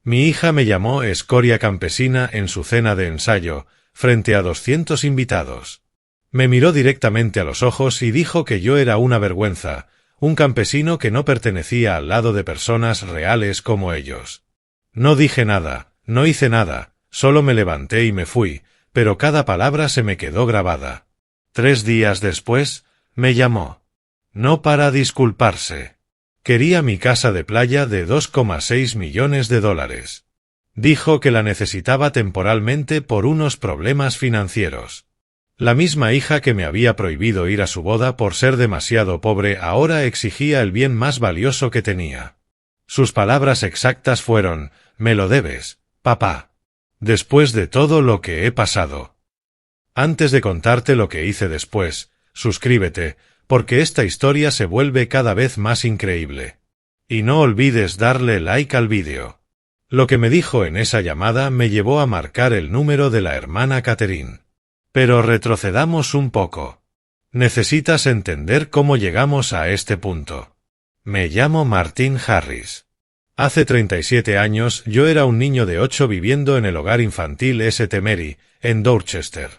Mi hija me llamó escoria campesina en su cena de ensayo, frente a 200 invitados. Me miró directamente a los ojos y dijo que yo era una vergüenza, un campesino que no pertenecía al lado de personas reales como ellos. No dije nada, no hice nada, solo me levanté y me fui, pero cada palabra se me quedó grabada. 3 días después, me llamó. No para disculparse. Quería mi casa de playa de $2,6 millones. Dijo que la necesitaba temporalmente por unos problemas financieros. La misma hija que me había prohibido ir a su boda por ser demasiado pobre ahora exigía el bien más valioso que tenía. Sus palabras exactas fueron: «Me lo debes, papá. Después de todo lo que he pasado». Antes de contarte lo que hice después, suscríbete, porque esta historia se vuelve cada vez más increíble. Y no olvides darle like al vídeo. Lo que me dijo en esa llamada me llevó a marcar el número de la hermana Catherine. Pero retrocedamos un poco. Necesitas entender cómo llegamos a este punto. Me llamo Martin Harris. Hace 37 años yo era un niño de 8 viviendo en el hogar infantil St. Mary, en Dorchester.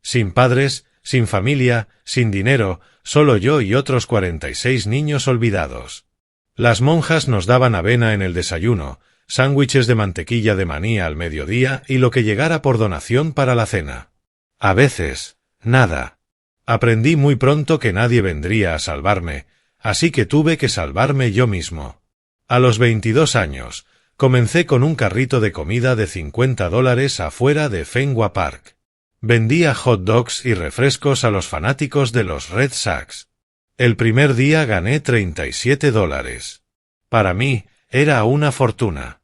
Sin padres, sin familia, sin dinero, solo yo y otros 46 niños olvidados. Las monjas nos daban avena en el desayuno, sándwiches de mantequilla de maní al mediodía y lo que llegara por donación para la cena. A veces, nada. Aprendí muy pronto que nadie vendría a salvarme, así que tuve que salvarme yo mismo. A los 22 años, comencé con un carrito de comida de $50 afuera de Fenway Park. Vendía hot dogs y refrescos a los fanáticos de los Red Sox. El primer día gané $37. Para mí, era una fortuna.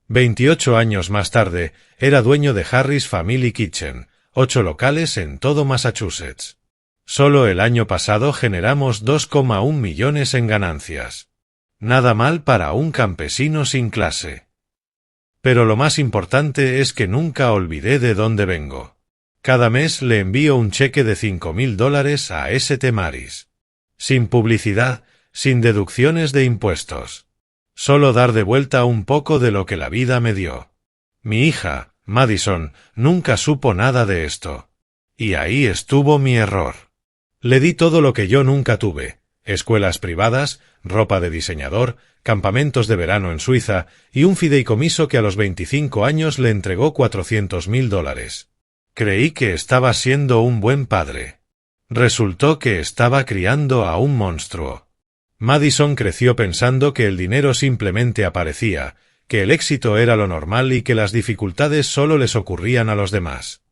28 años más tarde, era dueño de Harris Family Kitchen, 8 locales en todo Massachusetts. Solo el año pasado generamos 2,1 millones en ganancias. Nada mal para un campesino sin clase. Pero lo más importante es que nunca olvidé de dónde vengo. Cada mes le envío un cheque de $5,000 a St. Mary's. Sin publicidad, sin deducciones de impuestos. Solo dar de vuelta un poco de lo que la vida me dio. Mi hija, Madison, nunca supo nada de esto. Y ahí estuvo mi error. Le di todo lo que yo nunca tuve: escuelas privadas, ropa de diseñador, campamentos de verano en Suiza y un fideicomiso que a los 25 años le entregó $400,000. Creí que estaba siendo un buen padre. Resultó que estaba criando a un monstruo. Madison creció pensando que el dinero simplemente aparecía, que el éxito era lo normal y que las dificultades solo les ocurrían a los demás.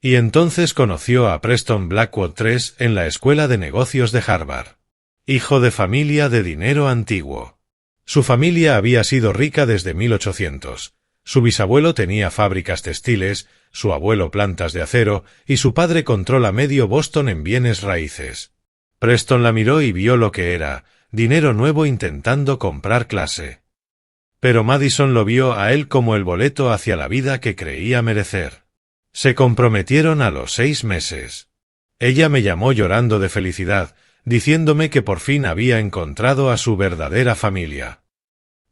Y entonces conoció a Preston Blackwood III en la Escuela de Negocios de Harvard. Hijo de familia de dinero antiguo. Su familia había sido rica desde 1800. Su bisabuelo tenía fábricas textiles, su abuelo plantas de acero y su padre controla medio Boston en bienes raíces. Preston la miró y vio lo que era: dinero nuevo intentando comprar clase. Pero Madison lo vio a él como el boleto hacia la vida que creía merecer. Se comprometieron a los 6 meses. Ella me llamó llorando de felicidad, diciéndome que por fin había encontrado a su verdadera familia.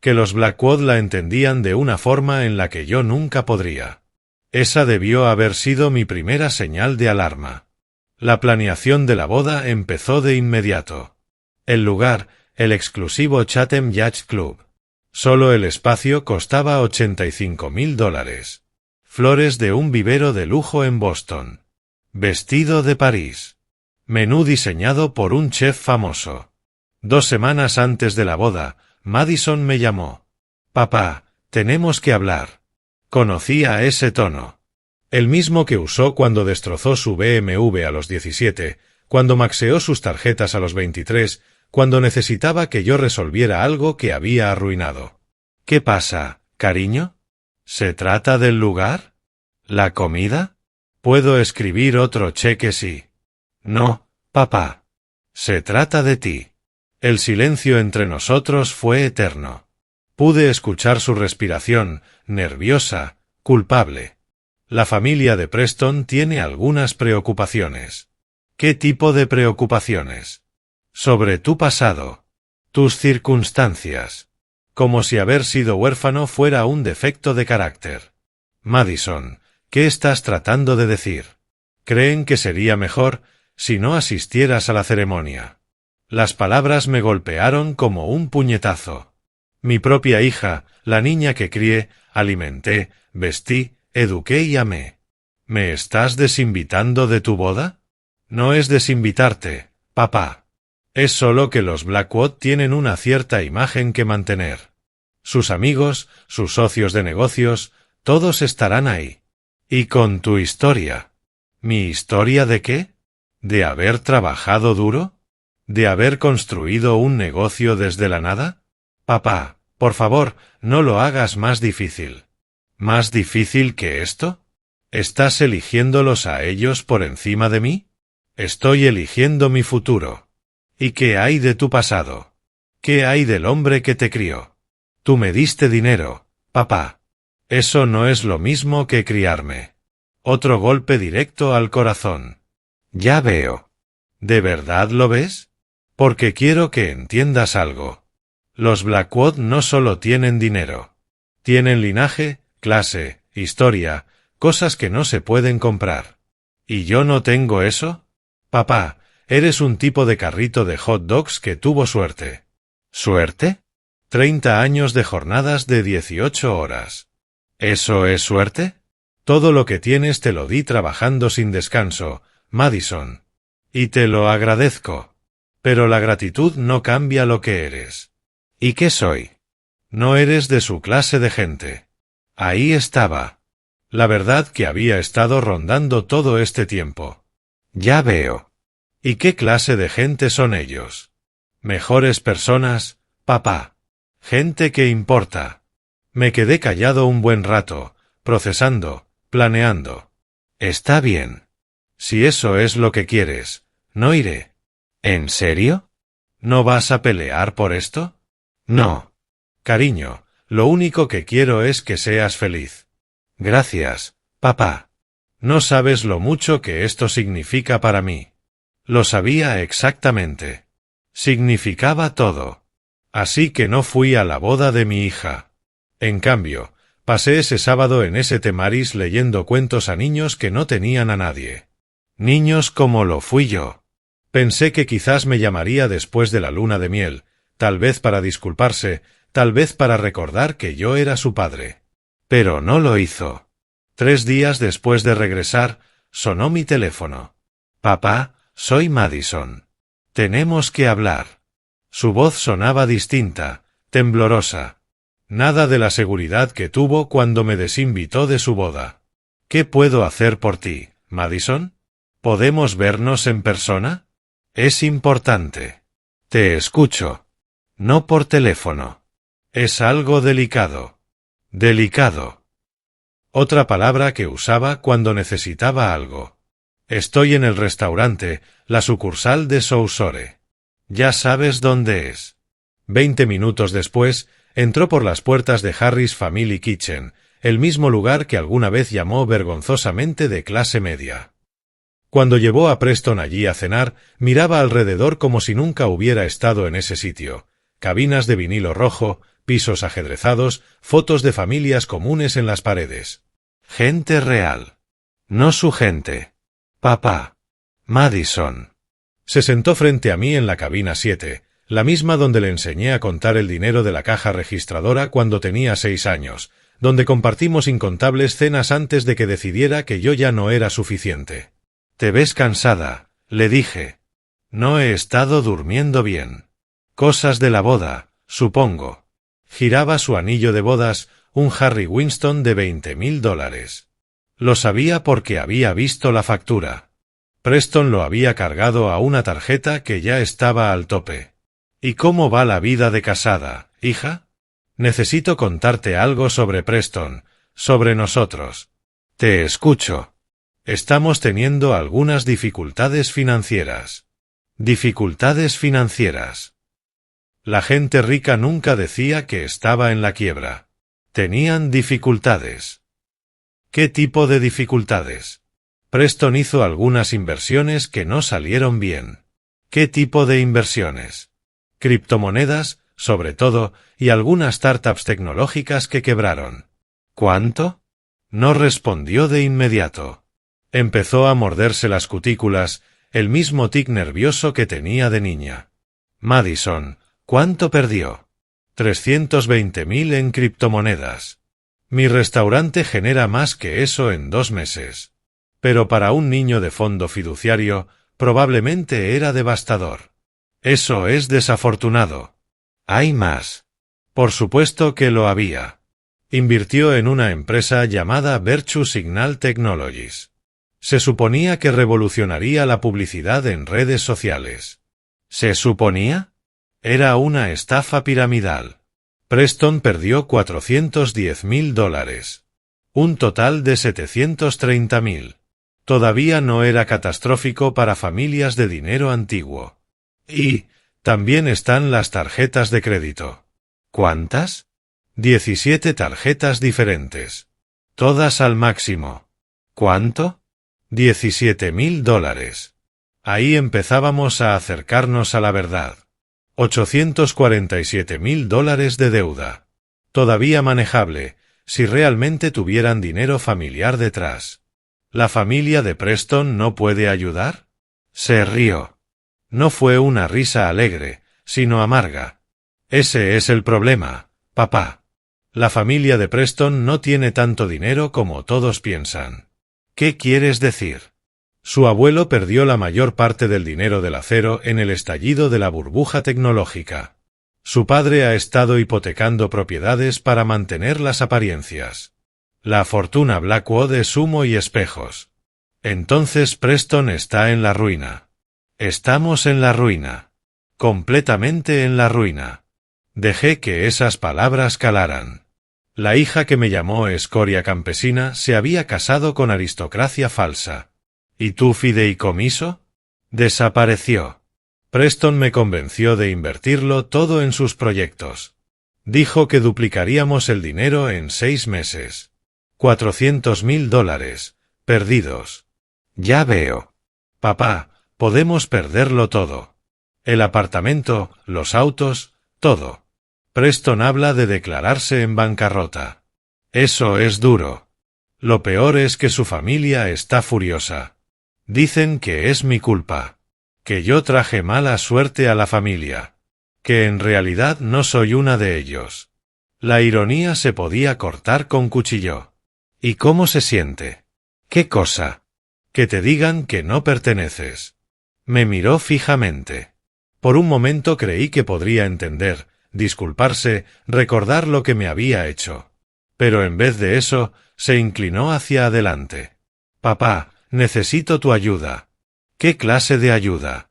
Que los Blackwood la entendían de una forma en la que yo nunca podría. Esa debió haber sido mi primera señal de alarma. La planeación de la boda empezó de inmediato. El lugar, el exclusivo Chatham Yacht Club. Solo el espacio costaba $85,000. Flores de un vivero de lujo en Boston. Vestido de París. Menú diseñado por un chef famoso. 2 semanas antes de la boda, Madison me llamó. «Papá, tenemos que hablar». Conocía ese tono. El mismo que usó cuando destrozó su BMW a los 17, cuando maxeó sus tarjetas a los 23, cuando necesitaba que yo resolviera algo que había arruinado. «¿Qué pasa, cariño? ¿Se trata del lugar? ¿La comida? Puedo escribir otro cheque si...» «No, papá. Se trata de ti». El silencio entre nosotros fue eterno. Pude escuchar su respiración, nerviosa, culpable. La familia de Preston tiene algunas preocupaciones. ¿Qué tipo de preocupaciones? Sobre tu pasado. Tus circunstancias. Como si haber sido huérfano fuera un defecto de carácter. Madison, ¿qué estás tratando de decir? Creen que sería mejor si no asistieras a la ceremonia. Las palabras me golpearon como un puñetazo. Mi propia hija, la niña que crié, alimenté, vestí, eduqué y amé. ¿Me estás desinvitando de tu boda? No es desinvitarte, papá. Es solo que los Blackwood tienen una cierta imagen que mantener. Sus amigos, sus socios de negocios, todos estarán ahí. Y con tu historia. ¿Mi historia de qué? ¿De haber trabajado duro? ¿De haber construido un negocio desde la nada? Papá, por favor, no lo hagas más difícil. ¿Más difícil que esto? ¿Estás eligiéndolos a ellos por encima de mí? Estoy eligiendo mi futuro. ¿Y qué hay de tu pasado? ¿Qué hay del hombre que te crió? Tú me diste dinero, papá. Eso no es lo mismo que criarme. Otro golpe directo al corazón. Ya veo. ¿De verdad lo ves? Porque quiero que entiendas algo. Los Blackwood no solo tienen dinero. Tienen linaje, clase, historia, cosas que no se pueden comprar. ¿Y yo no tengo eso? Papá, eres un tipo de carrito de hot dogs que tuvo suerte. ¿Suerte? 30 años de jornadas de 18 horas. ¿Eso es suerte? Todo lo que tienes te lo di trabajando sin descanso, Madison. Y te lo agradezco. Pero la gratitud no cambia lo que eres. ¿Y qué soy? No eres de su clase de gente. Ahí estaba. La verdad que había estado rondando todo este tiempo. Ya veo. ¿Y qué clase de gente son ellos? Mejores personas, papá. Gente que importa. Me quedé callado un buen rato, procesando, planeando. Está bien. Si eso es lo que quieres, no iré. ¿En serio? ¿No vas a pelear por esto? No. Cariño, lo único que quiero es que seas feliz. Gracias, papá. No sabes lo mucho que esto significa para mí. Lo sabía exactamente. Significaba todo. Así que no fui a la boda de mi hija. En cambio, pasé ese sábado en ese Temaris leyendo cuentos a niños que no tenían a nadie. Niños como lo fui yo. Pensé que quizás me llamaría después de la luna de miel, tal vez para disculparse, tal vez para recordar que yo era su padre. Pero no lo hizo. 3 días después de regresar, sonó mi teléfono. Papá, soy Madison. Tenemos que hablar. Su voz sonaba distinta, temblorosa. Nada de la seguridad que tuvo cuando me desinvitó de su boda. ¿Qué puedo hacer por ti, Madison? ¿Podemos vernos en persona? Es importante. Te escucho. No por teléfono. Es algo delicado. Delicado. Otra palabra que usaba cuando necesitaba algo. Estoy en el restaurante, la sucursal de Sousore. Ya sabes dónde es. 20 minutos después, entró por las puertas de Harry's Family Kitchen, el mismo lugar que alguna vez llamó vergonzosamente de clase media. Cuando llevó a Preston allí a cenar, miraba alrededor como si nunca hubiera estado en ese sitio. Cabinas de vinilo rojo, pisos ajedrezados, fotos de familias comunes en las paredes. Gente real. No su gente. Papá. Madison. Se sentó frente a mí en la cabina 7, la misma donde le enseñé a contar el dinero de la caja registradora cuando tenía 6 años, donde compartimos incontables cenas antes de que decidiera que yo ya no era suficiente. «Te ves cansada», le dije. «No he estado durmiendo bien». «Cosas de la boda, supongo». Giraba su anillo de bodas, un Harry Winston de $20,000. Lo sabía porque había visto la factura. Preston lo había cargado a una tarjeta que ya estaba al tope. «¿Y cómo va la vida de casada, hija? Necesito contarte algo sobre Preston, sobre nosotros». «Te escucho». «Estamos teniendo algunas dificultades financieras». «Dificultades financieras». La gente rica nunca decía que estaba en la quiebra. Tenían dificultades. ¿Qué tipo de dificultades? Preston hizo algunas inversiones que no salieron bien. ¿Qué tipo de inversiones? Criptomonedas, sobre todo, y algunas startups tecnológicas que quebraron. ¿Cuánto? No respondió de inmediato. Empezó a morderse las cutículas, el mismo tic nervioso que tenía de niña. Madison, ¿cuánto perdió? 320.000 en criptomonedas. Mi restaurante genera más que eso en 2 meses. Pero para un niño de fondo fiduciario, probablemente era devastador. Eso es desafortunado. ¿Hay más? Por supuesto que lo había. Invirtió en una empresa llamada Virtue Signal Technologies. Se suponía que revolucionaría la publicidad en redes sociales. ¿Se suponía? Era una estafa piramidal. Preston perdió $410.000. Un total de 730.000. Todavía no era catastrófico para familias de dinero antiguo. Y también están las tarjetas de crédito. ¿Cuántas? 17 tarjetas diferentes. Todas al máximo. ¿Cuánto? $17.000. Ahí empezábamos a acercarnos a la verdad. $847.000 de deuda. Todavía manejable, si realmente tuvieran dinero familiar detrás. ¿La familia de Preston no puede ayudar? Se rió. No fue una risa alegre, sino amarga. Ese es el problema, papá. La familia de Preston no tiene tanto dinero como todos piensan. ¿Qué quieres decir? Su abuelo perdió la mayor parte del dinero del acero en el estallido de la burbuja tecnológica. Su padre ha estado hipotecando propiedades para mantener las apariencias. La fortuna Blackwood es humo y espejos. Entonces Preston está en la ruina. Estamos en la ruina. Completamente en la ruina. Dejé que esas palabras calaran. La hija que me llamó escoria campesina se había casado con aristocracia falsa. ¿Y tu fideicomiso? Desapareció. Preston me convenció de invertirlo todo en sus proyectos. Dijo que duplicaríamos el dinero en 6 meses. $400.000. Perdidos. Ya veo. Papá, podemos perderlo todo. El apartamento, los autos, todo. Preston habla de declararse en bancarrota. Eso es duro. Lo peor es que su familia está furiosa. Dicen que es mi culpa. Que yo traje mala suerte a la familia. Que en realidad no soy una de ellos. La ironía se podía cortar con cuchillo. ¿Y cómo se siente? ¿Qué cosa? Que te digan que no perteneces. Me miró fijamente. Por un momento creí que podría entender, disculparse, recordar lo que me había hecho. Pero en vez de eso, se inclinó hacia adelante. Papá, necesito tu ayuda. ¿Qué clase de ayuda?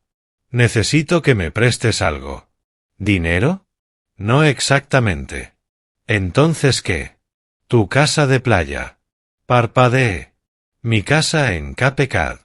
Necesito que me prestes algo. ¿Dinero? No exactamente. ¿Entonces qué? Tu casa de playa. Parpadeé. Mi casa en Cape Cod.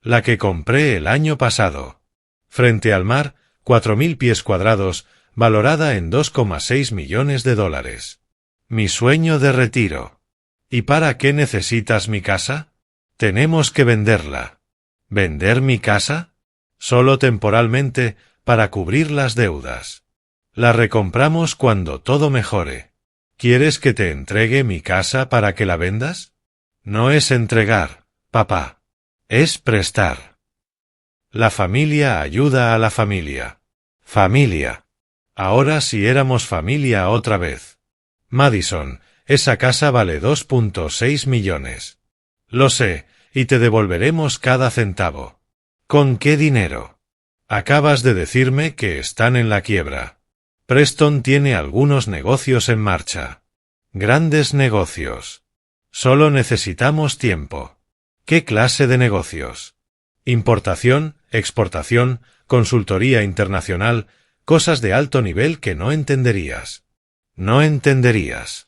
La que compré el año pasado. Frente al mar, 4.000 pies cuadrados, valorada en $2,6 millones. Mi sueño de retiro. ¿Y para qué necesitas mi casa? Tenemos que venderla. ¿Vender mi casa? Solo temporalmente, para cubrir las deudas. La recompramos cuando todo mejore. ¿Quieres que te entregue mi casa para que la vendas? No es entregar, papá. Es prestar. La familia ayuda a la familia. Familia. Ahora si éramos familia otra vez. Madison, esa casa vale 2,6 millones. Lo sé, y te devolveremos cada centavo. ¿Con qué dinero? Acabas de decirme que están en la quiebra. Preston tiene algunos negocios en marcha. Grandes negocios. Solo necesitamos tiempo. ¿Qué clase de negocios? Importación, exportación, consultoría internacional, cosas de alto nivel que no entenderías. No entenderías.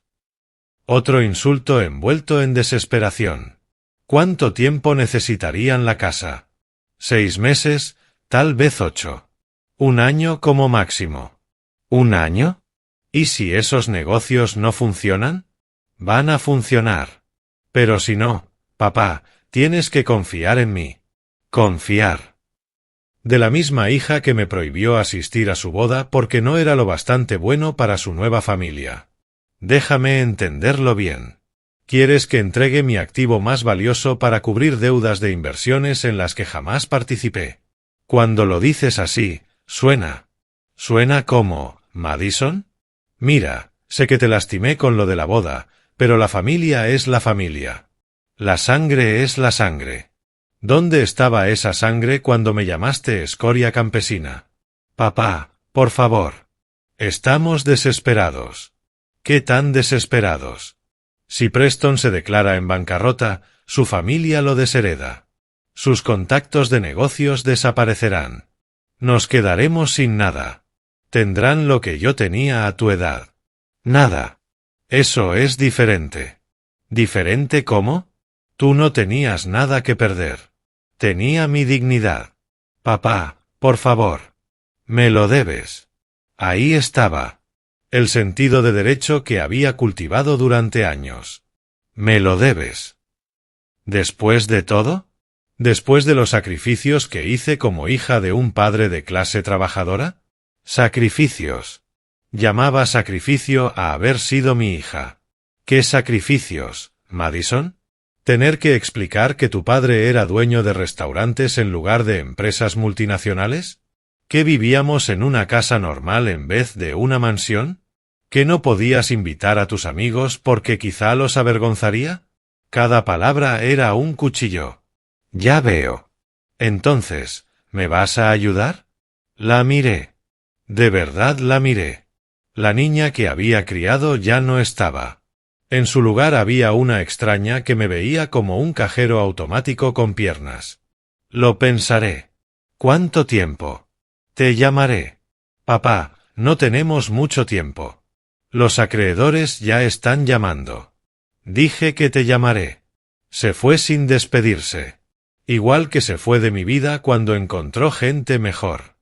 Otro insulto envuelto en desesperación. ¿Cuánto tiempo necesitarían la casa? 6 meses, tal vez 8. 1 año como máximo. ¿1 año? ¿Y si esos negocios no funcionan? Van a funcionar. Pero si no, papá, tienes que confiar en mí. Confiar. De la misma hija que me prohibió asistir a su boda porque no era lo bastante bueno para su nueva familia. Déjame entenderlo bien. ¿Quieres que entregue mi activo más valioso para cubrir deudas de inversiones en las que jamás participé? Cuando lo dices así, suena como, ¿Madison? Mira, sé que te lastimé con lo de la boda, pero la familia es la familia. La sangre es la sangre. ¿Dónde estaba esa sangre cuando me llamaste escoria campesina? Papá, por favor. Estamos desesperados. ¿Qué tan desesperados? Si Preston se declara en bancarrota, su familia lo deshereda. Sus contactos de negocios desaparecerán. Nos quedaremos sin nada. Tendrán lo que yo tenía a tu edad. Nada. Eso es diferente. ¿Diferente cómo? Tú no tenías nada que perder. Tenía mi dignidad. Papá, por favor. Me lo debes. Ahí estaba. El sentido de derecho que había cultivado durante años. Me lo debes. ¿Después de todo? ¿Después de los sacrificios que hice como hija de un padre de clase trabajadora? Sacrificios. Llamaba sacrificio a haber sido mi hija. ¿Qué sacrificios, Madison? ¿Tener que explicar que tu padre era dueño de restaurantes en lugar de empresas multinacionales? ¿Que vivíamos en una casa normal en vez de una mansión? ¿Que no podías invitar a tus amigos porque quizá los avergonzaría? Cada palabra era un cuchillo. Ya veo. Entonces, ¿me vas a ayudar? La miré. De verdad la miré. La niña que había criado ya no estaba. En su lugar había una extraña que me veía como un cajero automático con piernas. Lo pensaré. ¿Cuánto tiempo? Te llamaré. Papá, no tenemos mucho tiempo. Los acreedores ya están llamando. Dije que te llamaré. Se fue sin despedirse. Igual que se fue de mi vida cuando encontró gente mejor.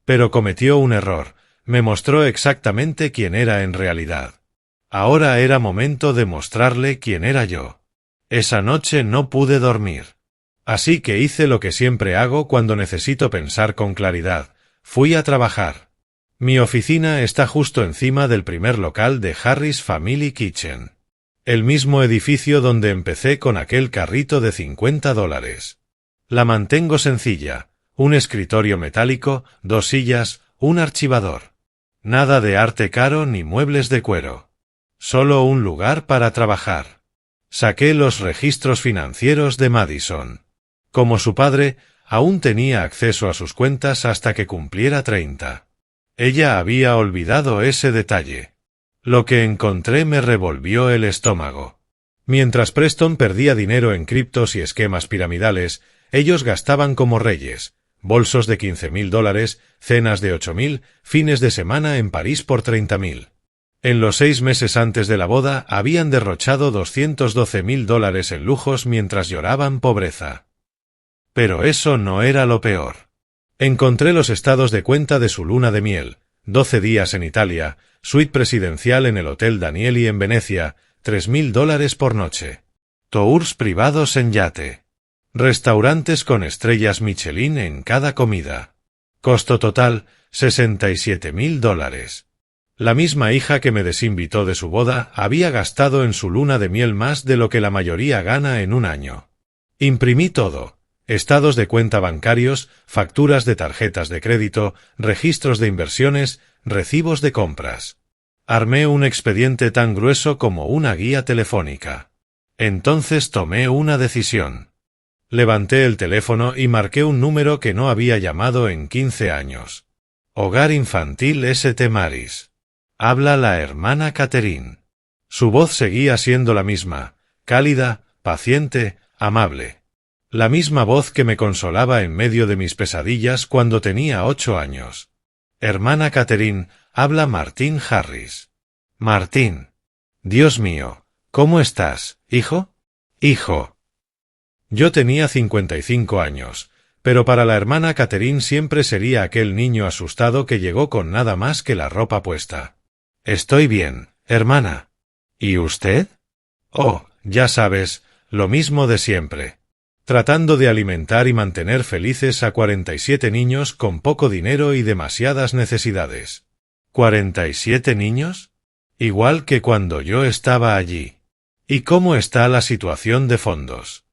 Pero cometió un error. Me mostró exactamente quién era en realidad. Ahora era momento de mostrarle quién era yo. Esa noche no pude dormir. Así que hice lo que siempre hago cuando necesito pensar con claridad. Fui a trabajar. Mi oficina está justo encima del primer local de Harris Family Kitchen. El mismo edificio donde empecé con aquel carrito de $50. La mantengo sencilla. Un escritorio metálico, 2 sillas, un archivador. Nada de arte caro ni muebles de cuero. Solo un lugar para trabajar. Saqué los registros financieros de Madison. Como su padre, aún tenía acceso a sus cuentas hasta que cumpliera 30. Ella había olvidado ese detalle. Lo que encontré me revolvió el estómago. Mientras Preston perdía dinero en criptos y esquemas piramidales, ellos gastaban como reyes. Bolsos de $15.000, cenas de $8.000, fines de semana en París por $30.000. En los 6 meses antes de la boda habían derrochado $212.000 en lujos mientras lloraban pobreza. Pero eso no era lo peor. Encontré los estados de cuenta de su luna de miel, 12 días en Italia, suite presidencial en el Hotel Danieli en Venecia, $3.000 por noche. Tours privados en yate. Restaurantes con estrellas Michelin en cada comida. Costo total, $67.000. La misma hija que me desinvitó de su boda había gastado en su luna de miel más de lo que la mayoría gana en un año. Imprimí todo. Estados de cuenta bancarios, facturas de tarjetas de crédito, registros de inversiones, recibos de compras. Armé un expediente tan grueso como una guía telefónica. Entonces tomé una decisión. Levanté el teléfono y marqué un número que no había llamado en 15 años. Hogar Infantil St. Mary's. Habla la hermana Catherine. Su voz seguía siendo la misma, cálida, paciente, amable. La misma voz que me consolaba en medio de mis pesadillas cuando tenía 8 años. Hermana Catherine, habla Martin Harris. Martin. Dios mío, ¿cómo estás, hijo? Hijo. Yo tenía 55 años, pero para la hermana Catherine siempre sería aquel niño asustado que llegó con nada más que la ropa puesta. Estoy bien, hermana. ¿Y usted? Oh, ya sabes, lo mismo de siempre. tratando de alimentar y mantener felices a 47 niños con poco dinero y demasiadas necesidades. ¿47 niños? Igual que cuando yo estaba allí. ¿Y cómo está la situación de fondos?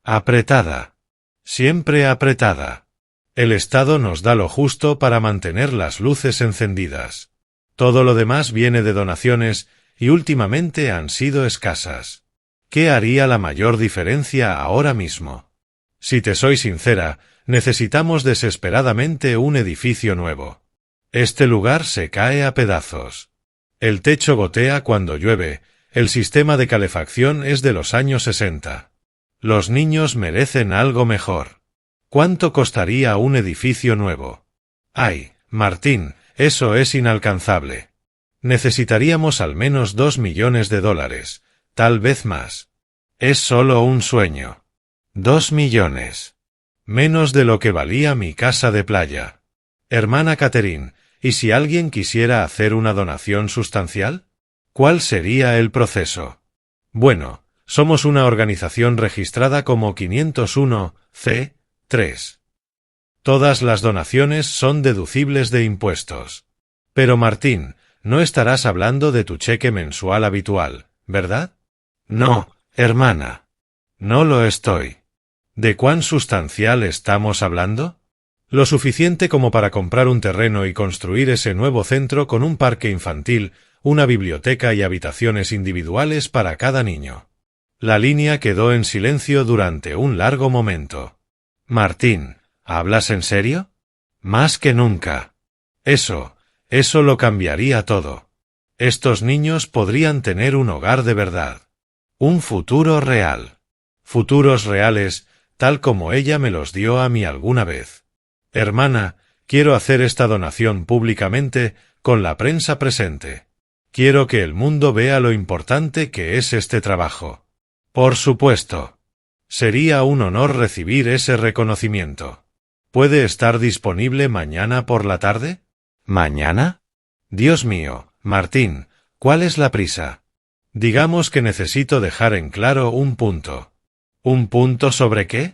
Apretada. Siempre apretada. El Estado nos da lo justo para mantener las luces encendidas. Todo lo demás viene de donaciones y últimamente han sido escasas. ¿Qué haría la mayor diferencia ahora mismo? Si te soy sincera, necesitamos desesperadamente un edificio nuevo. Este lugar se cae a pedazos. El techo gotea cuando llueve, el sistema de calefacción es de los años 60. Los niños merecen algo mejor. ¿Cuánto costaría un edificio nuevo? Ay, Martín, eso es inalcanzable. Necesitaríamos al menos $2 millones, tal vez más. Es solo un sueño. 2 millones. Menos de lo que valía mi casa de playa. Hermana Catherine, ¿y si alguien quisiera hacer una donación sustancial? ¿Cuál sería el proceso? Bueno, somos una organización registrada como 501(c)(3). Todas las donaciones son deducibles de impuestos. Pero Martín, no estarás hablando de tu cheque mensual habitual, ¿verdad? No, hermana. No lo estoy. ¿De cuán sustancial estamos hablando? Lo suficiente como para comprar un terreno y construir ese nuevo centro con un parque infantil, una biblioteca y habitaciones individuales para cada niño. La línea quedó en silencio durante un largo momento. Martín, ¿hablas en serio? Más que nunca. Eso lo cambiaría todo. Estos niños podrían tener un hogar de verdad. Un futuro real. Futuros reales, tal como ella me los dio a mí alguna vez. Hermana, quiero hacer esta donación públicamente, con la prensa presente. Quiero que el mundo vea lo importante que es este trabajo. Por supuesto. Sería un honor recibir ese reconocimiento. ¿Puede estar disponible mañana por la tarde? ¿Mañana? Dios mío, Martín, ¿cuál es la prisa? Digamos que necesito dejar en claro un punto. ¿Un punto sobre qué?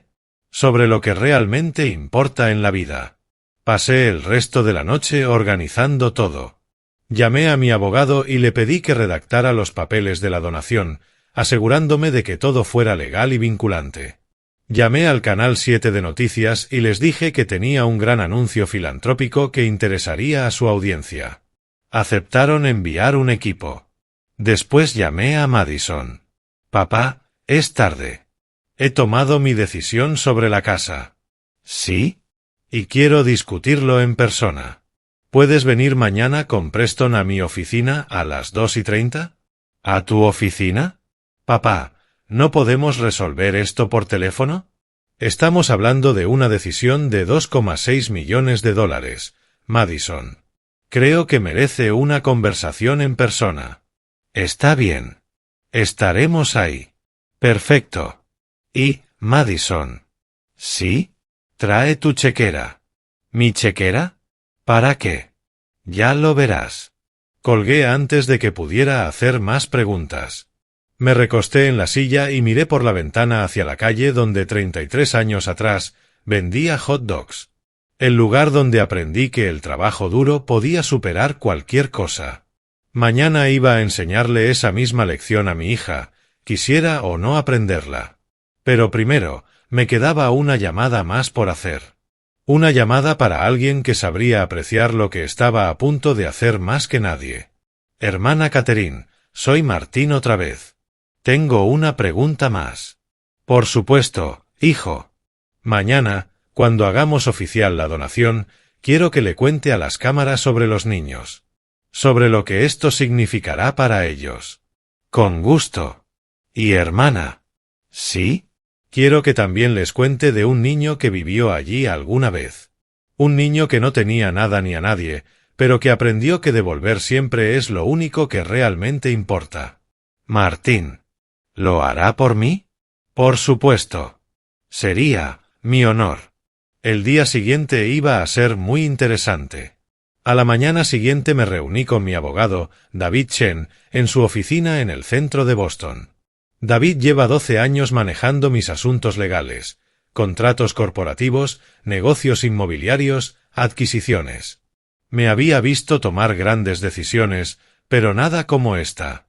Sobre lo que realmente importa en la vida. Pasé el resto de la noche organizando todo. Llamé a mi abogado y le pedí que redactara los papeles de la donación, asegurándome de que todo fuera legal y vinculante. Llamé al Canal 7 de Noticias y les dije que tenía un gran anuncio filantrópico que interesaría a su audiencia. Aceptaron enviar un equipo. Después llamé a Madison. Papá, es tarde. He tomado mi decisión sobre la casa. ¿Sí? Y quiero discutirlo en persona. ¿Puedes venir mañana con Preston a mi oficina a las 2:30? ¿A tu oficina? Papá, ¿no podemos resolver esto por teléfono? Estamos hablando de una decisión de $2,6 millones, Madison. Creo que merece una conversación en persona. Está bien. Estaremos ahí. Perfecto. Y, Madison. ¿Sí? Trae tu chequera. ¿Mi chequera? ¿Para qué? Ya lo verás. Colgué antes de que pudiera hacer más preguntas. Me recosté en la silla y miré por la ventana hacia la calle donde 33 años atrás vendía hot dogs. El lugar donde aprendí que el trabajo duro podía superar cualquier cosa. Mañana iba a enseñarle esa misma lección a mi hija, quisiera o no aprenderla. Pero primero, me quedaba una llamada más por hacer. Una llamada para alguien que sabría apreciar lo que estaba a punto de hacer más que nadie. Hermana Catherine, soy Martín otra vez. Tengo una pregunta más. Por supuesto, hijo. Mañana, cuando hagamos oficial la donación, quiero que le cuente a las cámaras sobre los niños. Sobre lo que esto significará para ellos. Con gusto. Y hermana. ¿Sí? Quiero que también les cuente de un niño que vivió allí alguna vez. Un niño que no tenía nada ni a nadie, pero que aprendió que devolver siempre es lo único que realmente importa. Martín. ¿Lo hará por mí? Por supuesto. Sería mi honor. El día siguiente iba a ser muy interesante. A la mañana siguiente me reuní con mi abogado, David Chen, en su oficina en el centro de Boston. David lleva 12 años manejando mis asuntos legales, contratos corporativos, negocios inmobiliarios, adquisiciones. Me había visto tomar grandes decisiones, pero nada como esta.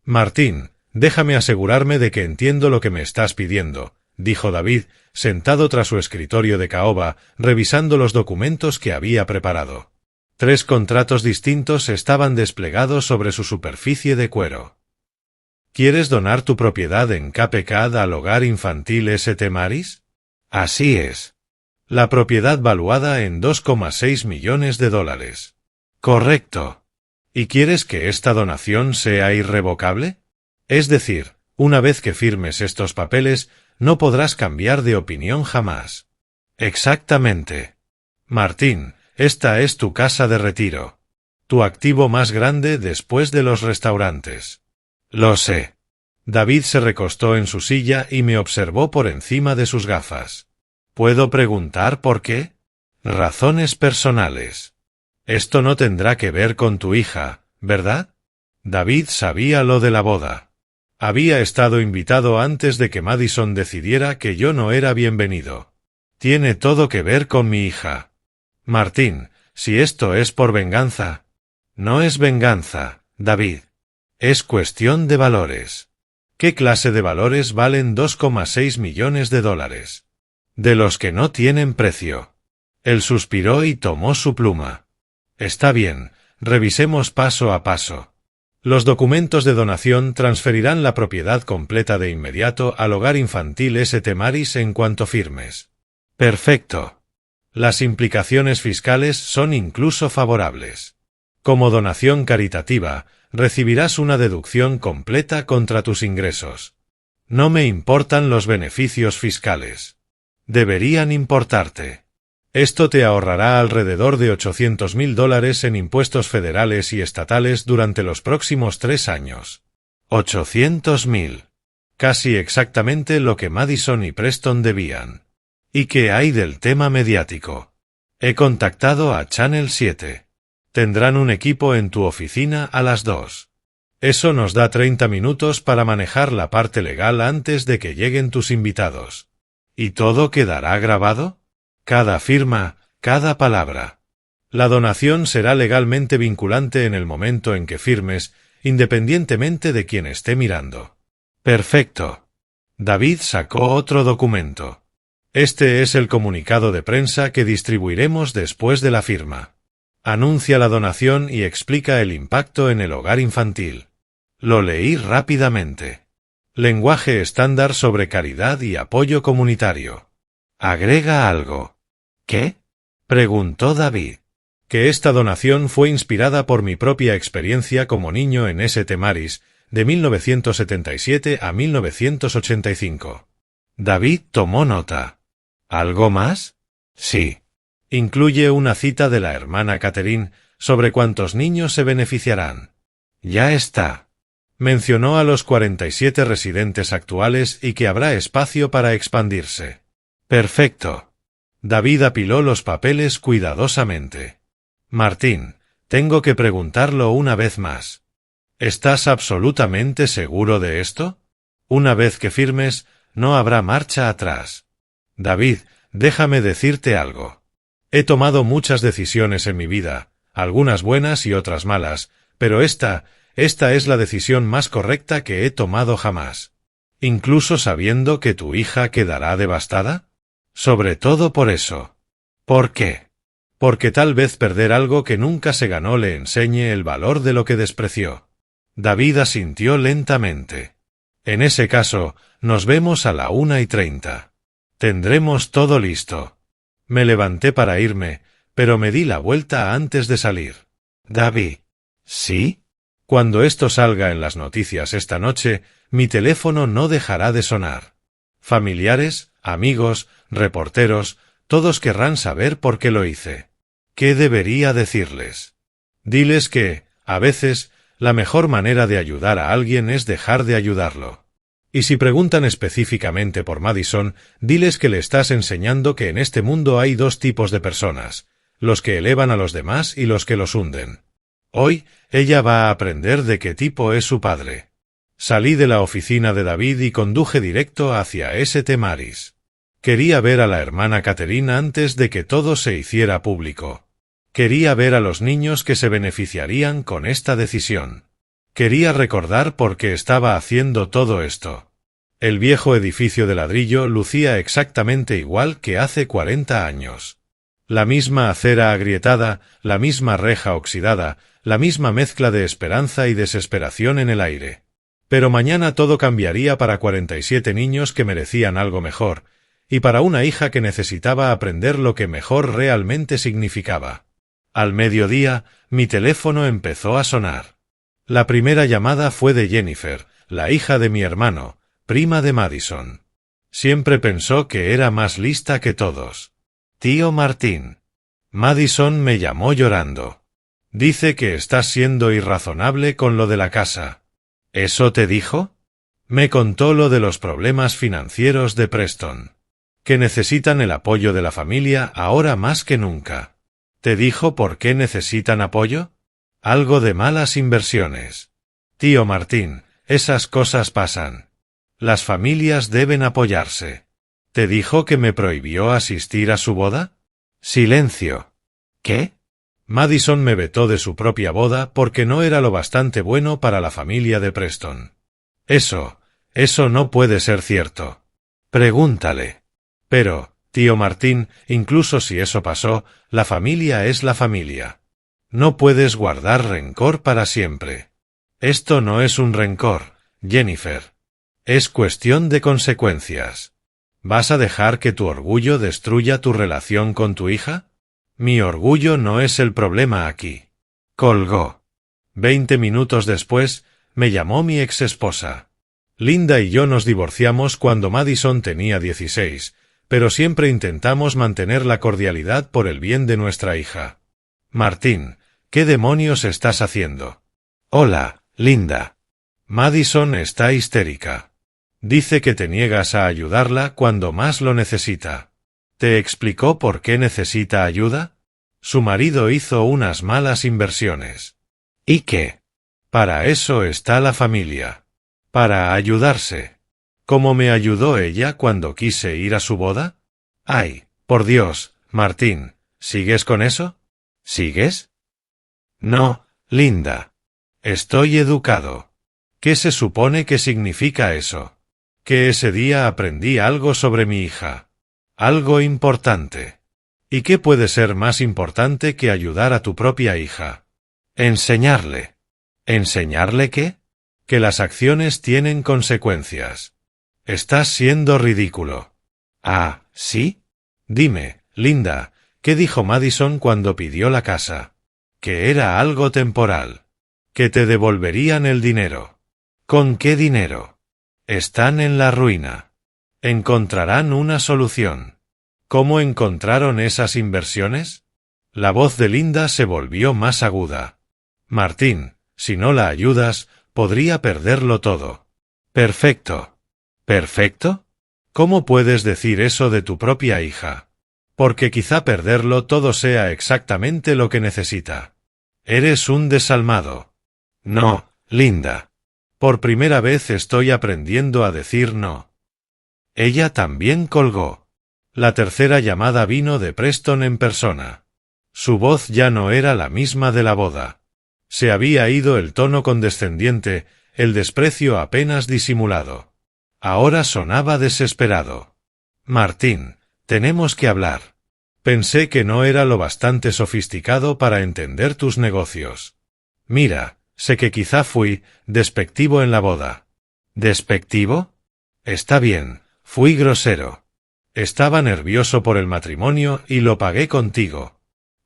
Martín, déjame asegurarme de que entiendo lo que me estás pidiendo, dijo David, sentado tras su escritorio de caoba, revisando los documentos que había preparado. 3 contratos distintos estaban desplegados sobre su superficie de cuero. ¿Quieres donar tu propiedad en Cape Cod al hogar infantil St. Mary's? Así es. La propiedad valuada en $2,6 millones. Correcto. ¿Y quieres que esta donación sea irrevocable? Es decir, una vez que firmes estos papeles, no podrás cambiar de opinión jamás. Exactamente. Martín, esta es tu casa de retiro. Tu activo más grande después de los restaurantes. Lo sé. David se recostó en su silla y me observó por encima de sus gafas. ¿Puedo preguntar por qué? Razones personales. Esto no tendrá que ver con tu hija, ¿verdad? David sabía lo de la boda. Había estado invitado antes de que Madison decidiera que yo no era bienvenido. Tiene todo que ver con mi hija. Martín, si esto es por venganza. No es venganza, David. Es cuestión de valores. ¿Qué clase de valores valen $2,6 millones? De los que no tienen precio. Él suspiró y tomó su pluma. Está bien, revisemos paso a paso. Los documentos de donación transferirán la propiedad completa de inmediato al hogar infantil St. Mary's en cuanto firmes. Perfecto. Las implicaciones fiscales son incluso favorables. Como donación caritativa, recibirás una deducción completa contra tus ingresos. No me importan los beneficios fiscales. Deberían importarte. Esto te ahorrará alrededor de $800,000 en impuestos federales y estatales durante los próximos 3 años. 800,000. Casi exactamente lo que Madison y Preston debían. ¿Y qué hay del tema mediático? He contactado a Channel 7. Tendrán un equipo en tu oficina a las 2. Eso nos da 30 minutos para manejar la parte legal antes de que lleguen tus invitados. ¿Y todo quedará grabado? Cada firma, cada palabra. La donación será legalmente vinculante en el momento en que firmes, independientemente de quien esté mirando. Perfecto. David sacó otro documento. Este es el comunicado de prensa que distribuiremos después de la firma. Anuncia la donación y explica el impacto en el hogar infantil. Lo leí rápidamente. Lenguaje estándar sobre caridad y apoyo comunitario. Agrega algo. ¿Qué? Preguntó David. Que esta donación fue inspirada por mi propia experiencia como niño en St. Mary's, de 1977 a 1985. David tomó nota. ¿Algo más? Sí. Incluye una cita de la hermana Catherine sobre cuántos niños se beneficiarán. Ya está. Mencionó a los 47 residentes actuales y que habrá espacio para expandirse. Perfecto. David apiló los papeles cuidadosamente. Martín, tengo que preguntarlo una vez más. ¿Estás absolutamente seguro de esto? Una vez que firmes, no habrá marcha atrás. David, déjame decirte algo. He tomado muchas decisiones en mi vida, algunas buenas y otras malas, pero esta es la decisión más correcta que he tomado jamás. ¿Incluso sabiendo que tu hija quedará devastada? Sobre todo por eso. ¿Por qué? Porque tal vez perder algo que nunca se ganó le enseñe el valor de lo que despreció. David asintió lentamente. En ese caso, nos vemos a la 1:30. Tendremos todo listo. Me levanté para irme, pero me di la vuelta antes de salir. David. ¿Sí? Cuando esto salga en las noticias esta noche, mi teléfono no dejará de sonar. Familiares, amigos, reporteros, todos querrán saber por qué lo hice. ¿Qué debería decirles? Diles que, a veces, la mejor manera de ayudar a alguien es dejar de ayudarlo. Y si preguntan específicamente por Madison, diles que le estás enseñando que en este mundo hay 2 tipos de personas, los que elevan a los demás y los que los hunden. Hoy, ella va a aprender de qué tipo es su padre. Salí de la oficina de David y conduje directo hacia St. Mary's. Quería ver a la hermana Catherine antes de que todo se hiciera público. Quería ver a los niños que se beneficiarían con esta decisión. Quería recordar por qué estaba haciendo todo esto. El viejo edificio de ladrillo lucía exactamente igual que hace 40 años. La misma acera agrietada, la misma reja oxidada, la misma mezcla de esperanza y desesperación en el aire. Pero mañana todo cambiaría para 47 niños que merecían algo mejor, y para una hija que necesitaba aprender lo que mejor realmente significaba. Al mediodía, mi teléfono empezó a sonar. La primera llamada fue de Jennifer, la hija de mi hermano, prima de Madison. Siempre pensó que era más lista que todos. Tío Martín. Madison me llamó llorando. Dice que estás siendo irrazonable con lo de la casa. ¿Eso te dijo? Me contó lo de los problemas financieros de Preston. Que necesitan el apoyo de la familia ahora más que nunca. ¿Te dijo por qué necesitan apoyo? Algo de malas inversiones. Tío Martín, esas cosas pasan. Las familias deben apoyarse. ¿Te dijo que me prohibió asistir a su boda? Silencio. ¿Qué? Madison me vetó de su propia boda porque no era lo bastante bueno para la familia de Preston. Eso no puede ser cierto. Pregúntale. Pero, tío Martín, incluso si eso pasó, la familia es la familia. No puedes guardar rencor para siempre. Esto no es un rencor, Jennifer. Es cuestión de consecuencias. ¿Vas a dejar que tu orgullo destruya tu relación con tu hija? Mi orgullo no es el problema aquí. Colgó. 20 minutos después, me llamó mi exesposa. Linda y yo nos divorciamos cuando Madison tenía 16, pero siempre intentamos mantener la cordialidad por el bien de nuestra hija. Martín, ¿qué demonios estás haciendo? Hola, Linda. Madison está histérica. Dice que te niegas a ayudarla cuando más lo necesita. ¿Te explicó por qué necesita ayuda? Su marido hizo unas malas inversiones. ¿Y qué? Para eso está la familia. Para ayudarse. ¿Cómo me ayudó ella cuando quise ir a su boda? Ay, por Dios, Martín, ¿sigues con eso? ¿Sigues? No, Linda. Estoy educado. ¿Qué se supone que significa eso? Que ese día aprendí algo sobre mi hija. Algo importante. ¿Y qué puede ser más importante que ayudar a tu propia hija? Enseñarle. ¿Enseñarle qué? Que las acciones tienen consecuencias. Estás siendo ridículo. Ah, ¿sí? Dime, Linda, ¿qué dijo Madison cuando pidió la casa? Que era algo temporal. Que te devolverían el dinero. ¿Con qué dinero? Están en la ruina. Encontrarán una solución. ¿Cómo encontraron esas inversiones? La voz de Linda se volvió más aguda. Martín, si no la ayudas, podría perderlo todo. Perfecto. ¿Perfecto? ¿Cómo puedes decir eso de tu propia hija? Porque quizá perderlo todo sea exactamente lo que necesita. Eres un desalmado. No, Linda. Por primera vez estoy aprendiendo a decir no. Ella también colgó. La tercera llamada vino de Preston en persona. Su voz ya no era la misma de la boda. Se había ido el tono condescendiente, el desprecio apenas disimulado. Ahora sonaba desesperado. Martín, tenemos que hablar. Pensé que no era lo bastante sofisticado para entender tus negocios. Mira, sé que quizá fui despectivo en la boda. ¿Despectivo? Está bien, fui grosero. Estaba nervioso por el matrimonio y lo pagué contigo.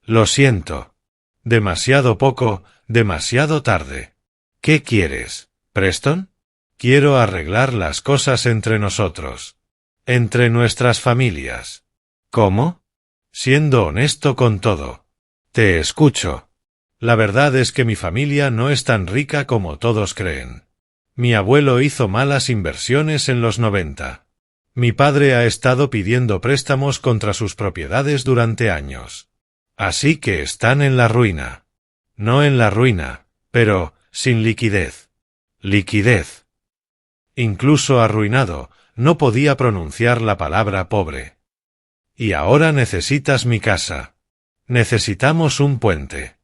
Lo siento. Demasiado poco, demasiado tarde. ¿Qué quieres, Preston? Quiero arreglar las cosas entre nosotros. Entre nuestras familias. ¿Cómo? Siendo honesto con todo. Te escucho. La verdad es que mi familia no es tan rica como todos creen. Mi abuelo hizo malas inversiones en los 90. Mi padre ha estado pidiendo préstamos contra sus propiedades durante años. Así que están en la ruina. No en la ruina, pero sin liquidez. Liquidez. Incluso arruinado, no podía pronunciar la palabra pobre. Y ahora necesitas mi casa. Necesitamos un puente.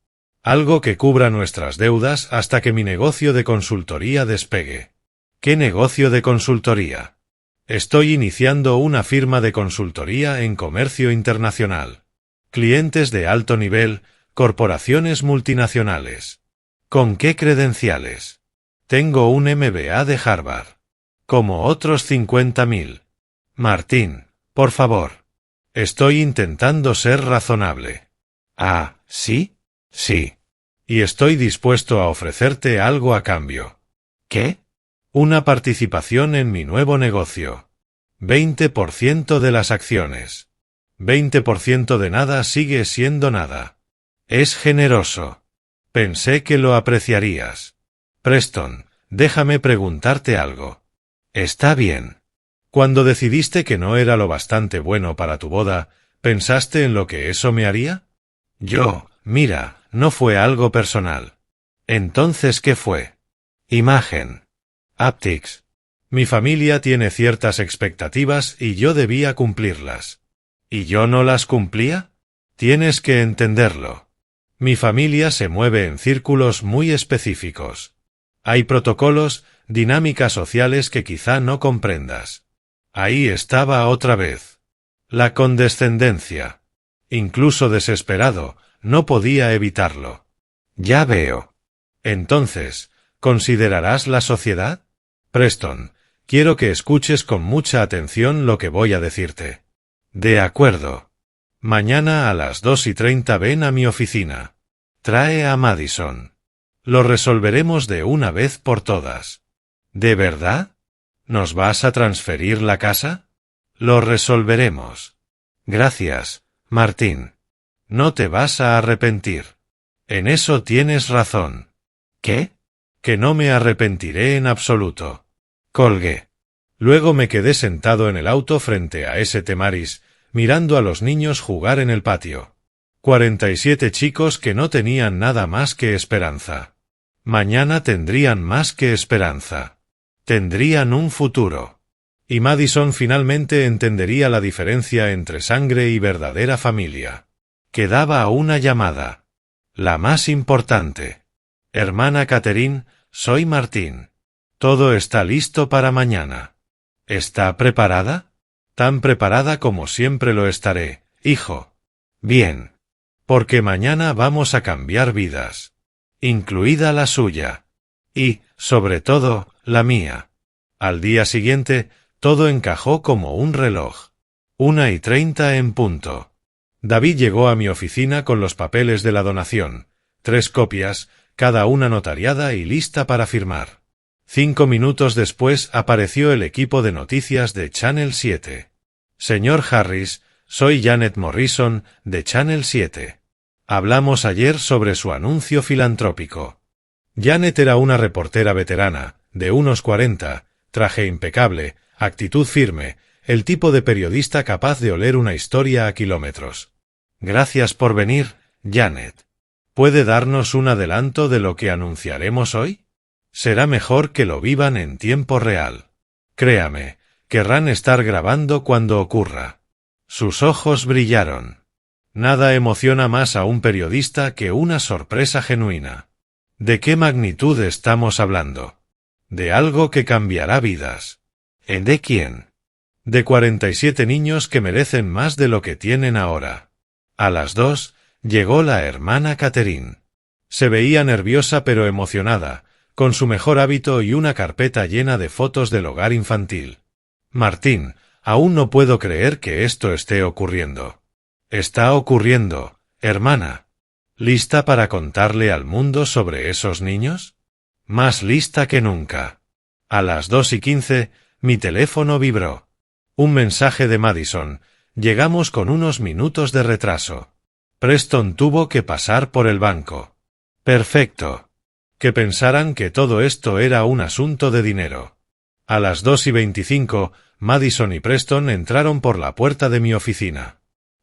Algo que cubra nuestras deudas hasta que mi negocio de consultoría despegue. ¿Qué negocio de consultoría? Estoy iniciando una firma de consultoría en comercio internacional. Clientes de alto nivel, corporaciones multinacionales. ¿Con qué credenciales? Tengo un MBA de Harvard. Como otros 50.000. Martín, por favor. Estoy intentando ser razonable. Ah, ¿sí? Sí. Y estoy dispuesto a ofrecerte algo a cambio. ¿Qué? Una participación en mi nuevo negocio. 20% de las acciones. 20% de nada sigue siendo nada. Es generoso. Pensé que lo apreciarías. Preston, déjame preguntarte algo. Está bien. Cuando decidiste que no era lo bastante bueno para tu boda, ¿pensaste en lo que eso me haría? Mira, no fue algo personal. Entonces, ¿qué fue? Imagen. Optics. Mi familia tiene ciertas expectativas y yo debía cumplirlas. ¿Y yo no las cumplía? Tienes que entenderlo. Mi familia se mueve en círculos muy específicos. Hay protocolos, dinámicas sociales que quizá no comprendas. Ahí estaba otra vez. La condescendencia. Incluso desesperado, no podía evitarlo. Ya veo. Entonces, ¿considerarás la sociedad? Preston, quiero que escuches con mucha atención lo que voy a decirte. De acuerdo. Mañana a las 2:30 ven a mi oficina. Trae a Madison. Lo resolveremos de una vez por todas. ¿De verdad? ¿Nos vas a transferir la casa? Lo resolveremos. Gracias, Martín. No te vas a arrepentir. En eso tienes razón. ¿Qué? Que no me arrepentiré en absoluto. Colgué. Luego me quedé sentado en el auto frente a St. Mary's, mirando a los niños jugar en el patio. 47 chicos que no tenían nada más que esperanza. Mañana tendrían más que esperanza. Tendrían un futuro. Y Madison finalmente entendería la diferencia entre sangre y verdadera familia. Quedaba una llamada. La más importante. Hermana Catherine, soy Martín. Todo está listo para mañana. ¿Está preparada? Tan preparada como siempre lo estaré, hijo. Bien. Porque mañana vamos a cambiar vidas. Incluida la suya. Y, sobre todo, la mía. Al día siguiente, todo encajó como un reloj. 1:30 en punto. David llegó a mi oficina con los papeles de la donación, 3 copias, cada una notariada y lista para firmar. 5 minutos después apareció el equipo de noticias de Channel 7. Señor Harris, soy Janet Morrison, de Channel 7. Hablamos ayer sobre su anuncio filantrópico. Janet era una reportera veterana, de unos 40, traje impecable, actitud firme, el tipo de periodista capaz de oler una historia a kilómetros. Gracias por venir, Janet. ¿Puede darnos un adelanto de lo que anunciaremos hoy? Será mejor que lo vivan en tiempo real. Créame, querrán estar grabando cuando ocurra. Sus ojos brillaron. Nada emociona más a un periodista que una sorpresa genuina. ¿De qué magnitud estamos hablando? De algo que cambiará vidas. ¿De quién? De 47 niños que merecen más de lo que tienen ahora. A las 2, llegó la hermana Catherine. Se veía nerviosa pero emocionada, con su mejor hábito y una carpeta llena de fotos del hogar infantil. Martín, aún no puedo creer que esto esté ocurriendo. Está ocurriendo, hermana. ¿Lista para contarle al mundo sobre esos niños? Más lista que nunca. A las 2:15, mi teléfono vibró. Un mensaje de Madison. Llegamos con unos minutos de retraso. Preston tuvo que pasar por el banco. Perfecto. Que pensaran que todo esto era un asunto de dinero. A las 2:25, Madison y Preston entraron por la puerta de mi oficina.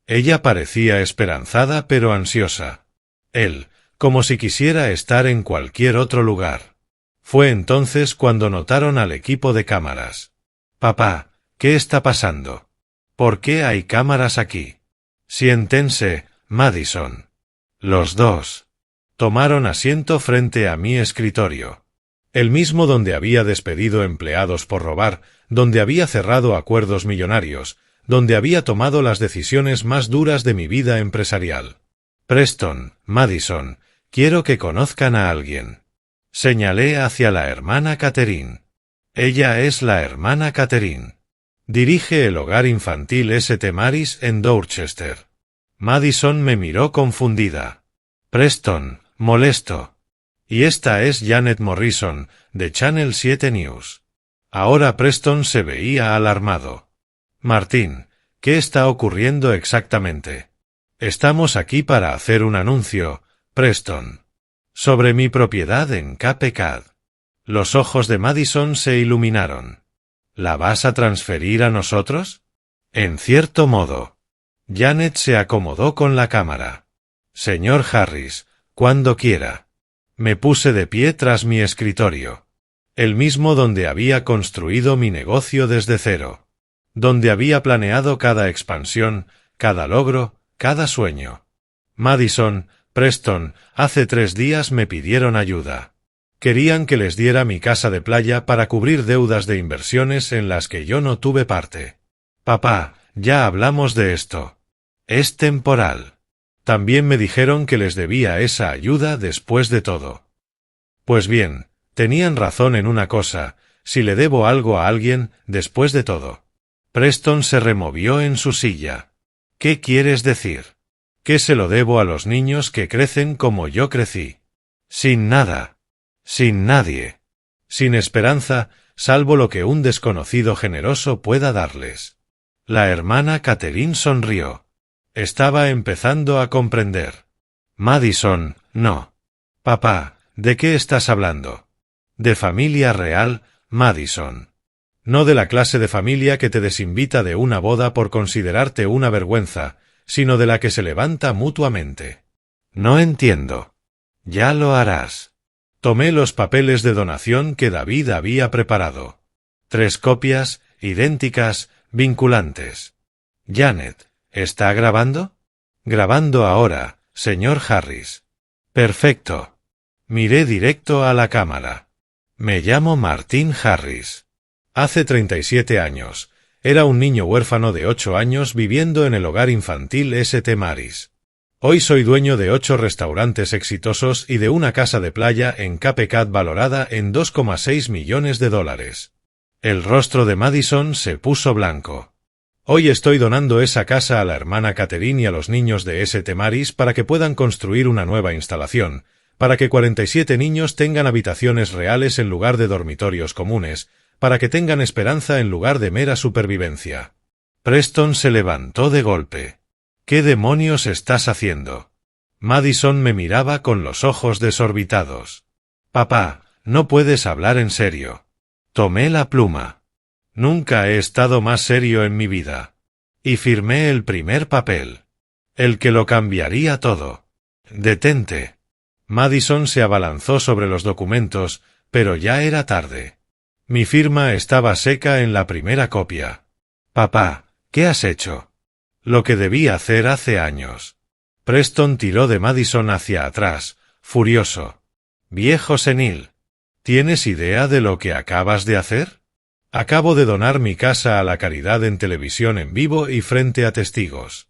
Ella parecía esperanzada pero ansiosa. Él, como si quisiera estar en cualquier otro lugar. Fue entonces cuando notaron al equipo de cámaras. Papá, ¿qué está pasando? ¿Por qué hay cámaras aquí? Siéntense, Madison. Los dos tomaron asiento frente a mi escritorio. El mismo donde había despedido empleados por robar, donde había cerrado acuerdos millonarios, donde había tomado las decisiones más duras de mi vida empresarial. Preston, Madison, quiero que conozcan a alguien. Señalé hacia la hermana Catherine. Ella es la hermana Catherine. Dirige el hogar infantil St. Mary's en Dorchester. Madison me miró confundida. Preston, molesto. Y esta es Janet Morrison, de Channel 7 News. Ahora Preston se veía alarmado. Martín, ¿qué está ocurriendo exactamente? Estamos aquí para hacer un anuncio, Preston. Sobre mi propiedad en Cape Cod. Los ojos de Madison se iluminaron. ¿La vas a transferir a nosotros? En cierto modo. Janet se acomodó con la cámara. Señor Harris, cuando quiera. Me puse de pie tras mi escritorio. El mismo donde había construido mi negocio desde cero. Donde había planeado cada expansión, cada logro, cada sueño. Madison, Preston, hace 3 días me pidieron ayuda. Querían que les diera mi casa de playa para cubrir deudas de inversiones en las que yo no tuve parte. Papá, ya hablamos de esto. Es temporal. También me dijeron que les debía esa ayuda después de todo. Pues bien, tenían razón en una cosa, si le debo algo a alguien, después de todo. Preston se removió en su silla. ¿Qué quieres decir? ¿Que se lo debo a los niños que crecen como yo crecí? Sin nada. Sin nadie. Sin esperanza, salvo lo que un desconocido generoso pueda darles. La hermana Catherine sonrió. Estaba empezando a comprender. Madison, no. Papá, ¿de qué estás hablando? De familia real, Madison. No de la clase de familia que te desinvita de una boda por considerarte una vergüenza, sino de la que se levanta mutuamente. No entiendo. Ya lo harás. Tomé los papeles de donación que David había preparado. 3 copias, idénticas, vinculantes. Janet, ¿está grabando? Grabando ahora, señor Harris. Perfecto. Miré directo a la cámara. Me llamo Martín Harris. Hace 37 años. Era un niño huérfano de 8 años viviendo en el hogar infantil St. Mary's. Hoy soy dueño de 8 restaurantes exitosos y de una casa de playa en Cape Cod valorada en $2,6 millones. El rostro de Madison se puso blanco. Hoy estoy donando esa casa a la hermana Catherine y a los niños de St. Mary's para que puedan construir una nueva instalación, para que 47 niños tengan habitaciones reales en lugar de dormitorios comunes, para que tengan esperanza en lugar de mera supervivencia. Preston se levantó de golpe. ¿Qué demonios estás haciendo? Madison me miraba con los ojos desorbitados. Papá, no puedes hablar en serio. Tomé la pluma. Nunca he estado más serio en mi vida. Y firmé el primer papel. El que lo cambiaría todo. Detente. Madison se abalanzó sobre los documentos, pero ya era tarde. Mi firma estaba seca en la primera copia. Papá, ¿qué has hecho? Lo que debí hacer hace años. Preston tiró de Madison hacia atrás, furioso. Viejo senil. ¿Tienes idea de lo que acabas de hacer? Acabo de donar mi casa a la caridad en televisión en vivo y frente a testigos.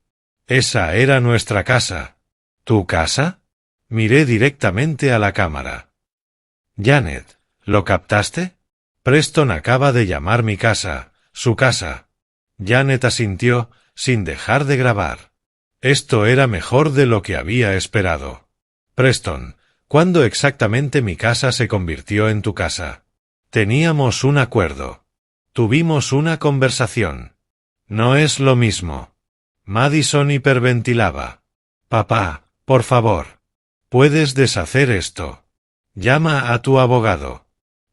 Esa era nuestra casa. ¿Tu casa? Miré directamente a la cámara. Janet, ¿lo captaste? Preston acaba de llamar mi casa, su casa. Janet asintió, sin dejar de grabar. Esto era mejor de lo que había esperado. Preston, ¿cuándo exactamente mi casa se convirtió en tu casa? Teníamos un acuerdo. Tuvimos una conversación. No es lo mismo. Madison hiperventilaba. Papá, por favor. Puedes deshacer esto. Llama a tu abogado.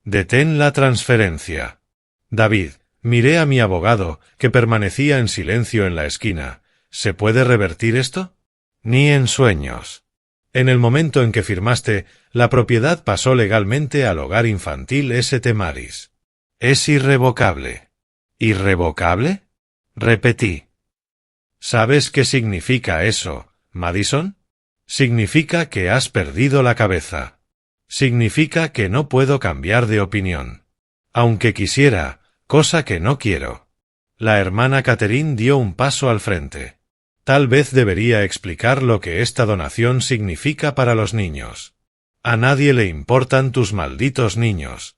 Detén la transferencia. David, miré a mi abogado, que permanecía en silencio en la esquina. ¿Se puede revertir esto? Ni en sueños. En el momento en que firmaste, la propiedad pasó legalmente al hogar infantil St. Mary's. Es irrevocable. ¿Irrevocable? Repetí. ¿Sabes qué significa eso, Madison? Significa que has perdido la cabeza. Significa que no puedo cambiar de opinión. Aunque quisiera, cosa que no quiero. La hermana Catherine dio un paso al frente. Tal vez debería explicar lo que esta donación significa para los niños. A nadie le importan tus malditos niños,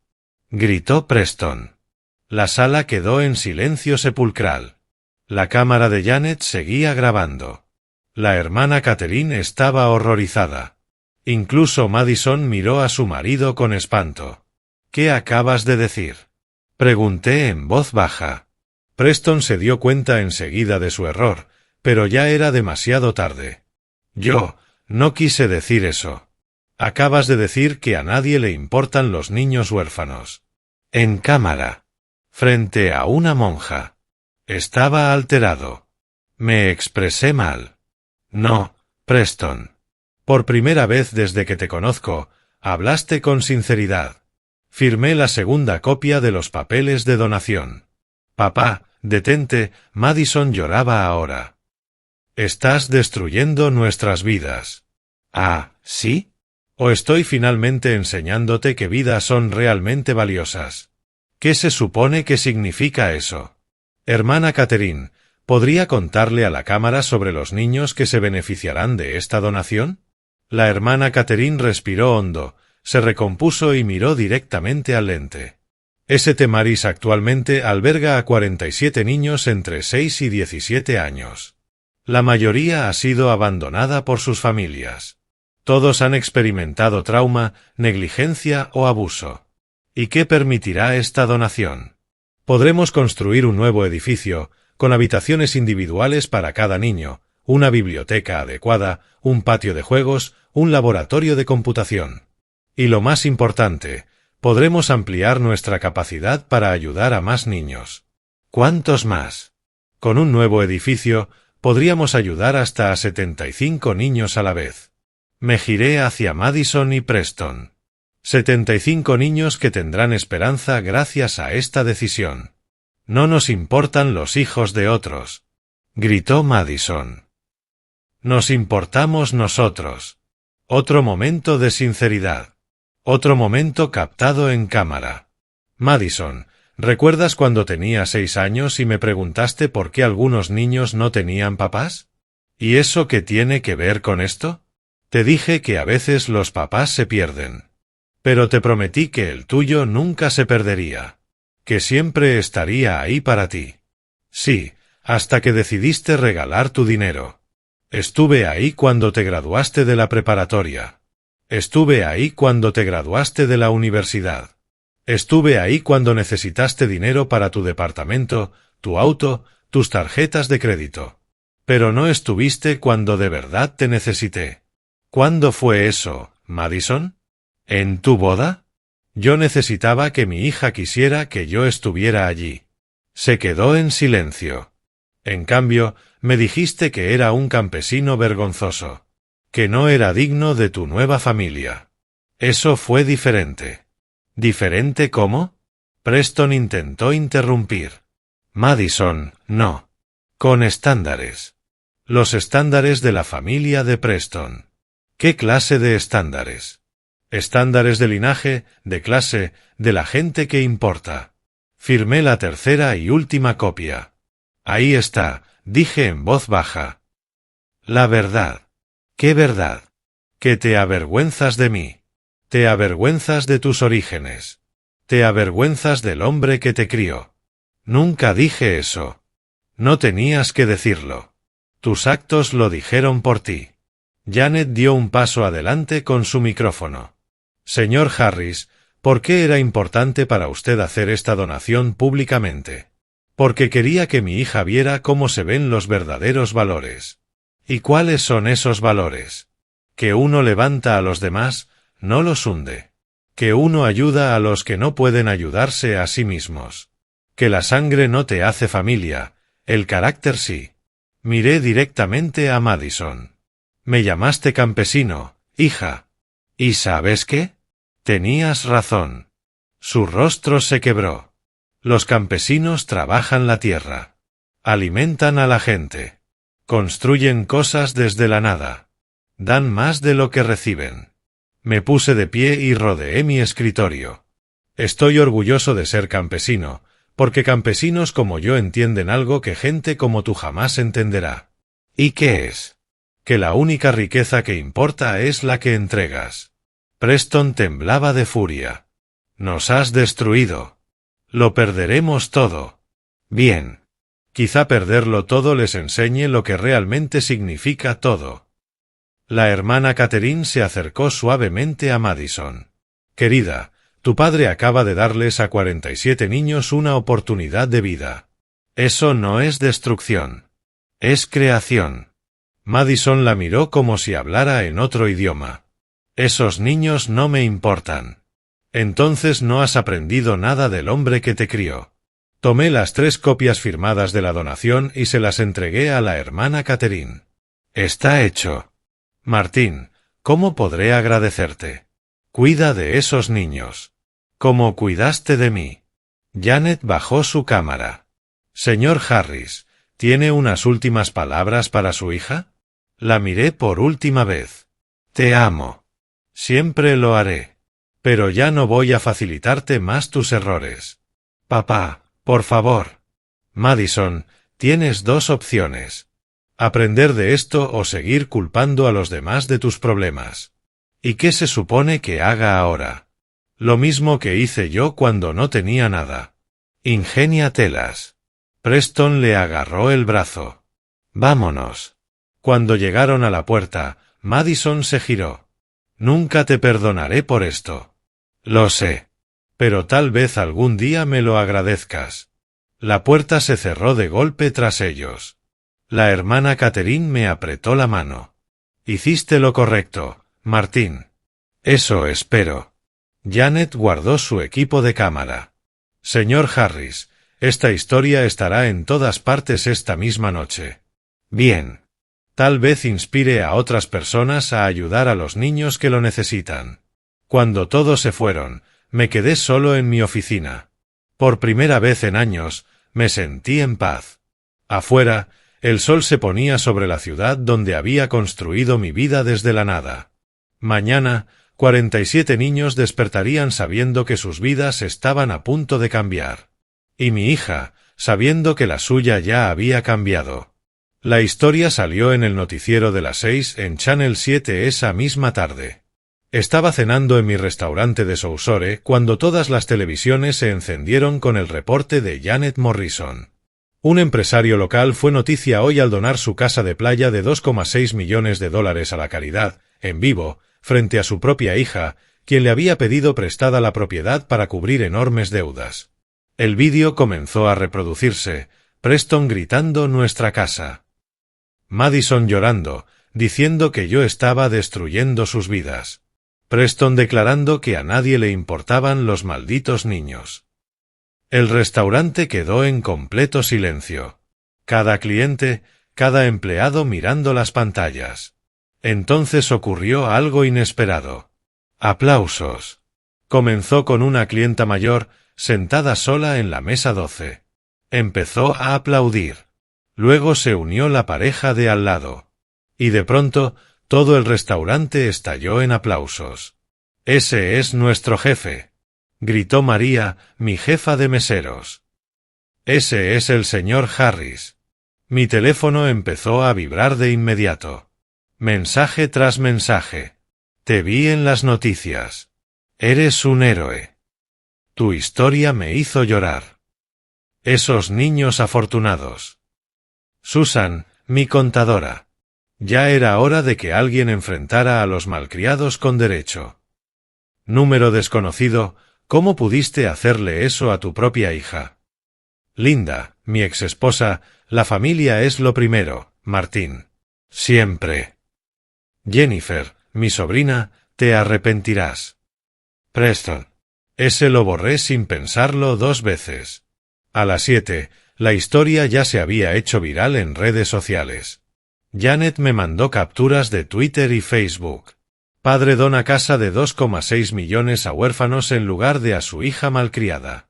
gritó Preston. La sala quedó en silencio sepulcral. La cámara de Janet seguía grabando. La hermana Catherine estaba horrorizada. Incluso Madison miró a su marido con espanto. ¿Qué acabas de decir? Pregunté en voz baja. Preston se dio cuenta enseguida de su error, pero ya era demasiado tarde. Yo no quise decir eso. Acabas de decir que a nadie le importan los niños huérfanos. En cámara. Frente a una monja. Estaba alterado. Me expresé mal. No, Preston. Por primera vez desde que te conozco, hablaste con sinceridad. Firmé la segunda copia de los papeles de donación. Papá, detente, Madison lloraba ahora. Estás destruyendo nuestras vidas. Ah, ¿sí? ¿O estoy finalmente enseñándote que vidas son realmente valiosas? ¿Qué se supone que significa eso? Hermana Catherine, ¿podría contarle a la cámara sobre los niños que se beneficiarán de esta donación? La hermana Catherine respiró hondo, se recompuso y miró directamente al lente. St. Mary's actualmente alberga a 47 niños entre 6 y 17 años. La mayoría ha sido abandonada por sus familias. Todos han experimentado trauma, negligencia o abuso. ¿Y qué permitirá esta donación? Podremos construir un nuevo edificio, con habitaciones individuales para cada niño, una biblioteca adecuada, un patio de juegos, un laboratorio de computación. Y lo más importante, podremos ampliar nuestra capacidad para ayudar a más niños. ¿Cuántos más? Con un nuevo edificio, podríamos ayudar hasta a 75 niños a la vez. Me giré hacia Madison y Preston. 75 niños que tendrán esperanza gracias a esta decisión. No nos importan los hijos de otros, gritó Madison. Nos importamos nosotros. Otro momento de sinceridad. Otro momento captado en cámara. Madison, ¿recuerdas cuando tenía 6 años y me preguntaste por qué algunos niños no tenían papás? ¿Y eso qué tiene que ver con esto? Te dije que a veces los papás se pierden. Pero te prometí que el tuyo nunca se perdería. Que siempre estaría ahí para ti. Sí, hasta que decidiste regalar tu dinero. Estuve ahí cuando te graduaste de la preparatoria. Estuve ahí cuando te graduaste de la universidad. Estuve ahí cuando necesitaste dinero para tu departamento, tu auto, tus tarjetas de crédito. Pero no estuviste cuando de verdad te necesité. ¿Cuándo fue eso, Madison? ¿En tu boda? Yo necesitaba que mi hija quisiera que yo estuviera allí. Se quedó en silencio. En cambio, me dijiste que era un campesino vergonzoso. Que no era digno de tu nueva familia. Eso fue diferente. ¿Diferente cómo? Preston intentó interrumpir. Madison, no. Con estándares. Los estándares de la familia de Preston. ¿Qué clase de estándares? Estándares de linaje, de clase, de la gente que importa. Firmé la tercera y última copia. Ahí está, dije en voz baja. La verdad. ¿Qué verdad? Que te avergüenzas de mí. Te avergüenzas de tus orígenes. Te avergüenzas del hombre que te crió. Nunca dije eso. No tenías que decirlo. Tus actos lo dijeron por ti. Janet dio un paso adelante con su micrófono. Señor Harris, ¿por qué era importante para usted hacer esta donación públicamente? Porque quería que mi hija viera cómo se ven los verdaderos valores. ¿Y cuáles son esos valores? Que uno levanta a los demás, no los hunde. Que uno ayuda a los que no pueden ayudarse a sí mismos. Que la sangre no te hace familia, el carácter sí. Miré directamente a Madison. Me llamaste campesino, Hija. ¿Y sabes qué? Tenías razón. Su rostro se quebró. Los campesinos trabajan la tierra. Alimentan a la gente. Construyen cosas desde la nada. Dan más de lo que reciben. Me puse de pie y rodeé mi escritorio. Estoy orgulloso de ser campesino, porque campesinos como yo entienden algo que gente como tú jamás entenderá. ¿Y qué es? Que la única riqueza que importa es la que entregas. Preston temblaba de furia. Nos has destruido. Lo perderemos todo. Bien. Quizá perderlo todo les enseñe lo que realmente significa todo. La hermana Catherine se acercó suavemente a Madison. Querida, tu padre acaba de darles a 47 niños una oportunidad de vida. Eso no es destrucción. Es creación. Madison la miró como si hablara en otro idioma. Esos niños no me importan. Entonces no has aprendido nada del hombre que te crió. Tomé las 3 copias firmadas de la donación y se las entregué a la hermana Catherine. Está hecho. Martín, ¿cómo podré agradecerte? Cuida de esos niños. Como cuidaste de mí. Janet bajó su cámara. Señor Harris, ¿tiene unas últimas palabras para su hija? La miré por última vez. Te amo. Siempre lo haré. Pero ya no voy a facilitarte más tus errores. Papá, por favor. Madison, tienes 2 opciones. Aprender de esto o seguir culpando a los demás de tus problemas. ¿Y qué se supone que haga ahora? Lo mismo que hice yo cuando no tenía nada. Ingéniatelas. Preston le agarró el brazo. Vámonos. Cuando llegaron a la puerta, Madison se giró. Nunca te perdonaré por esto. Lo sé. Pero tal vez algún día me lo agradezcas. La puerta se cerró de golpe tras ellos. La hermana Catherine me apretó la mano. Hiciste lo correcto, Martín. Eso espero. Janet guardó su equipo de cámara. Señor Harris, esta historia estará en todas partes esta misma noche. Bien. Tal vez inspire a otras personas a ayudar a los niños que lo necesitan. Cuando todos se fueron, me quedé solo en mi oficina. Por primera vez en años, me sentí en paz. Afuera, el sol se ponía sobre la ciudad donde había construido mi vida desde la nada. Mañana, 47 niños despertarían sabiendo que sus vidas estaban a punto de cambiar. Y mi hija, sabiendo que la suya ya había cambiado. La historia salió en el noticiero de las 6 en Channel 7 esa misma tarde. Estaba cenando en mi restaurante de Sousore cuando todas las televisiones se encendieron con el reporte de Janet Morrison. Un empresario local fue noticia hoy al donar su casa de playa de $2,6 millones a la caridad, en vivo, frente a su propia hija, quien le había pedido prestada la propiedad para cubrir enormes deudas. El vídeo comenzó a reproducirse, Preston gritando «nuestra casa». Madison llorando, diciendo que yo estaba destruyendo sus vidas. Preston declarando que a nadie le importaban los malditos niños. El restaurante quedó en completo silencio. Cada cliente, cada empleado mirando las pantallas. Entonces ocurrió algo inesperado. Aplausos. Comenzó con una clienta mayor, sentada sola en la mesa 12. Empezó a aplaudir. Luego se unió la pareja de al lado. Y de pronto, todo el restaurante estalló en aplausos. «Ese es nuestro jefe», gritó María, mi jefa de meseros. «Ese es el señor Harris». Mi teléfono empezó a vibrar de inmediato. Mensaje tras mensaje. «Te vi en las noticias. Eres un héroe. Tu historia me hizo llorar. Esos niños afortunados. Susan, mi contadora. Ya era hora de que alguien enfrentara a los malcriados con derecho. Número desconocido, ¿cómo pudiste hacerle eso a tu propia hija? Linda, mi exesposa, la familia es lo primero, Martín. Siempre. Jennifer, mi sobrina, te arrepentirás. Preston. Ese lo borré sin pensarlo 2 veces. A las 7, la historia ya se había hecho viral en redes sociales. Janet me mandó capturas de Twitter y Facebook. Padre dona casa de 2,6 millones a huérfanos en lugar de a su hija malcriada.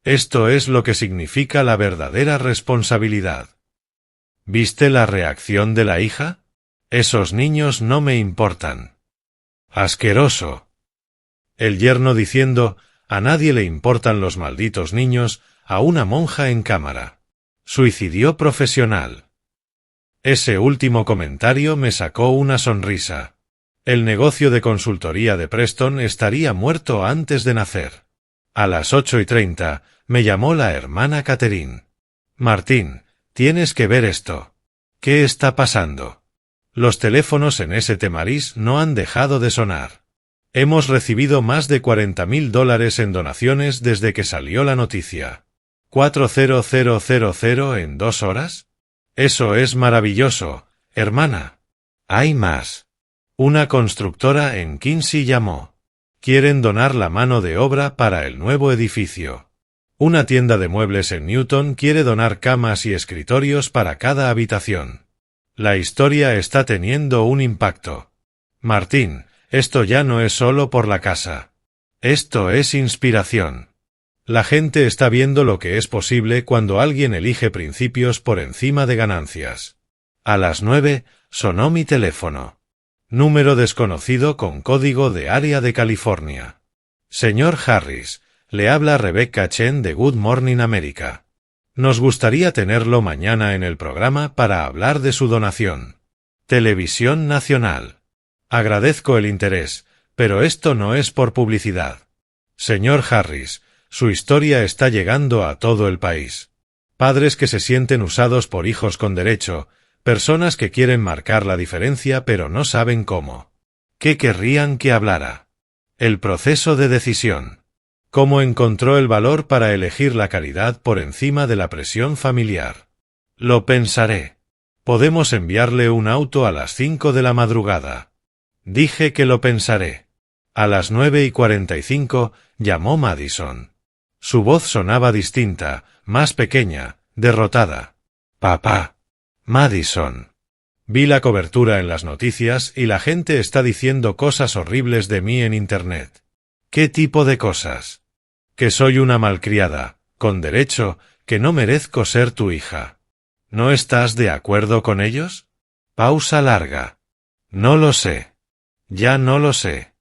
Esto es lo que significa la verdadera responsabilidad. ¿Viste la reacción de la hija? Esos niños no me importan. Asqueroso. El yerno diciendo, a nadie le importan los malditos niños, a una monja en cámara. Suicidio profesional. Ese último comentario me sacó una sonrisa. El negocio de consultoría de Preston estaría muerto antes de nacer. A las 8:30 me llamó la hermana Catherine. Martín, tienes que ver esto. ¿Qué está pasando? Los teléfonos en St. Mary's no han dejado de sonar. Hemos recibido más de $40,000 en donaciones desde que salió la noticia. 40000 en 2 horas. Eso es maravilloso, hermana. Hay más. Una constructora en Quincy llamó. Quieren donar la mano de obra para el nuevo edificio. Una tienda de muebles en Newton quiere donar camas y escritorios para cada habitación. La historia está teniendo un impacto. Martín, esto ya no es solo por la casa. Esto es inspiración. La gente está viendo lo que es posible cuando alguien elige principios por encima de ganancias. A las 9, sonó mi teléfono. Número desconocido con código de área de California. Señor Harris, le habla Rebecca Chen de Good Morning America. Nos gustaría tenerlo mañana en el programa para hablar de su donación. Televisión Nacional. Agradezco el interés, pero esto no es por publicidad. Señor Harris, su historia está llegando a todo el país. Padres que se sienten usados por hijos con derecho, personas que quieren marcar la diferencia pero no saben cómo. ¿Qué querrían que hablara? El proceso de decisión. ¿Cómo encontró el valor para elegir la caridad por encima de la presión familiar? Lo pensaré. Podemos enviarle un auto a las 5 de la madrugada. Dije que lo pensaré. A las 9:45 llamó Madison. Su voz sonaba distinta, más pequeña, derrotada. Papá. Madison. Vi la cobertura en las noticias y la gente está diciendo cosas horribles de mí en Internet. ¿Qué tipo de cosas? Que soy una malcriada, con derecho, que no merezco ser tu hija. ¿No estás de acuerdo con ellos? Pausa larga. No lo sé. Ya no lo sé.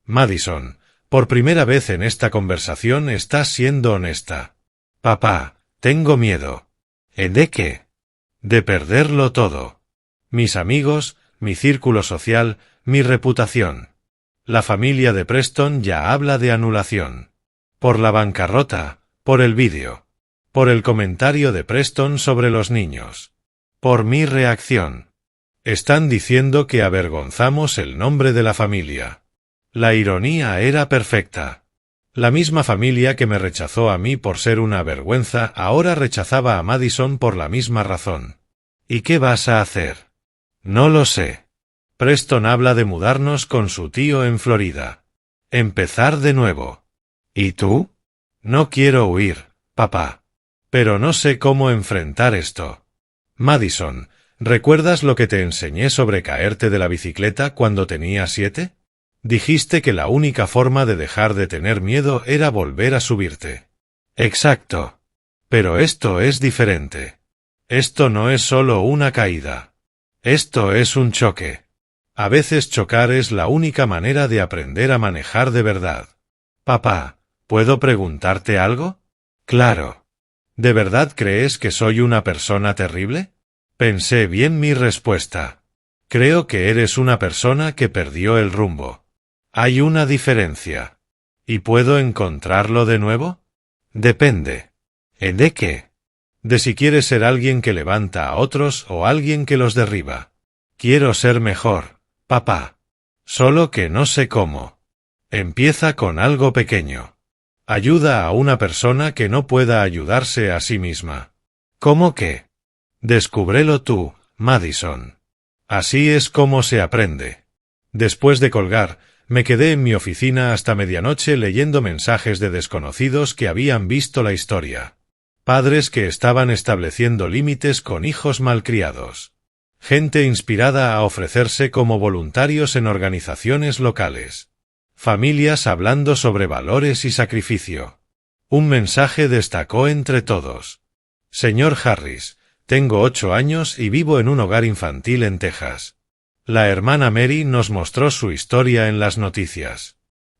Madison, por primera vez en esta conversación estás siendo honesta. Papá, tengo miedo. ¿De qué? De perderlo todo. Mis amigos, mi círculo social, mi reputación. La familia de Preston ya habla de anulación. Por la bancarrota, por el vídeo. Por el comentario de Preston sobre los niños. Por mi reacción. Están diciendo que avergonzamos el nombre de la familia. La ironía era perfecta. La misma familia que me rechazó a mí por ser una vergüenza ahora rechazaba a Madison por la misma razón. ¿Y qué vas a hacer? No lo sé. Preston habla de mudarnos con su tío en Florida. Empezar de nuevo. ¿Y tú? No quiero huir, papá. Pero no sé cómo enfrentar esto. Madison, ¿recuerdas lo que te enseñé sobre caerte de la bicicleta cuando tenía 7? Dijiste que la única forma de dejar de tener miedo era volver a subirte. Exacto. Pero esto es diferente. Esto no es solo una caída. Esto es un choque. A veces chocar es la única manera de aprender a manejar de verdad. Papá, ¿puedo preguntarte algo? Claro. ¿De verdad crees que soy una persona terrible? Pensé bien mi respuesta. Creo que eres una persona que perdió el rumbo. Hay una diferencia. ¿Y puedo encontrarlo de nuevo? Depende. ¿De qué? De si quieres ser alguien que levanta a otros o alguien que los derriba. Quiero ser mejor, papá. Solo que no sé cómo. Empieza con algo pequeño. Ayuda a una persona que no pueda ayudarse a sí misma. ¿Cómo qué? Descúbrelo tú, Madison. Así es como se aprende. Después de colgar, me quedé en mi oficina hasta medianoche leyendo mensajes de desconocidos que habían visto la historia. Padres que estaban estableciendo límites con hijos malcriados. Gente inspirada a ofrecerse como voluntarios en organizaciones locales. Familias hablando sobre valores y sacrificio. Un mensaje destacó entre todos. Señor Harris, tengo 8 años y vivo en un hogar infantil en Texas. La hermana Mary nos mostró su historia en las noticias.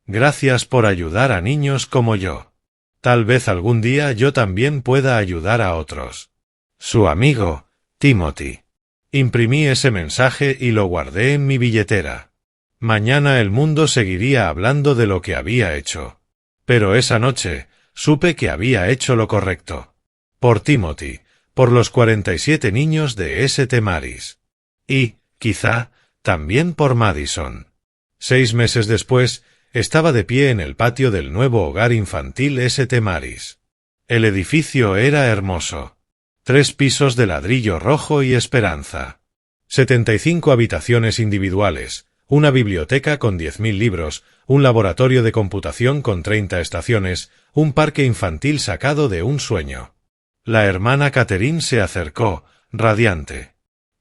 Gracias por ayudar a niños como yo. Tal vez algún día yo también pueda ayudar a otros. Su amigo, Timothy. Imprimí ese mensaje y lo guardé en mi billetera. Mañana el mundo seguiría hablando de lo que había hecho. Pero esa noche, supe que había hecho lo correcto. Por Timothy, por los 47 niños de St. Mary's. Y, quizá, también por Madison. 6 meses después, estaba de pie en el patio del nuevo hogar infantil St. Mary's. El edificio era hermoso. 3 pisos de ladrillo rojo y esperanza. 75 habitaciones individuales, una biblioteca con 10.000 libros, un laboratorio de computación con 30 estaciones, un parque infantil sacado de un sueño. La hermana Catherine se acercó, radiante.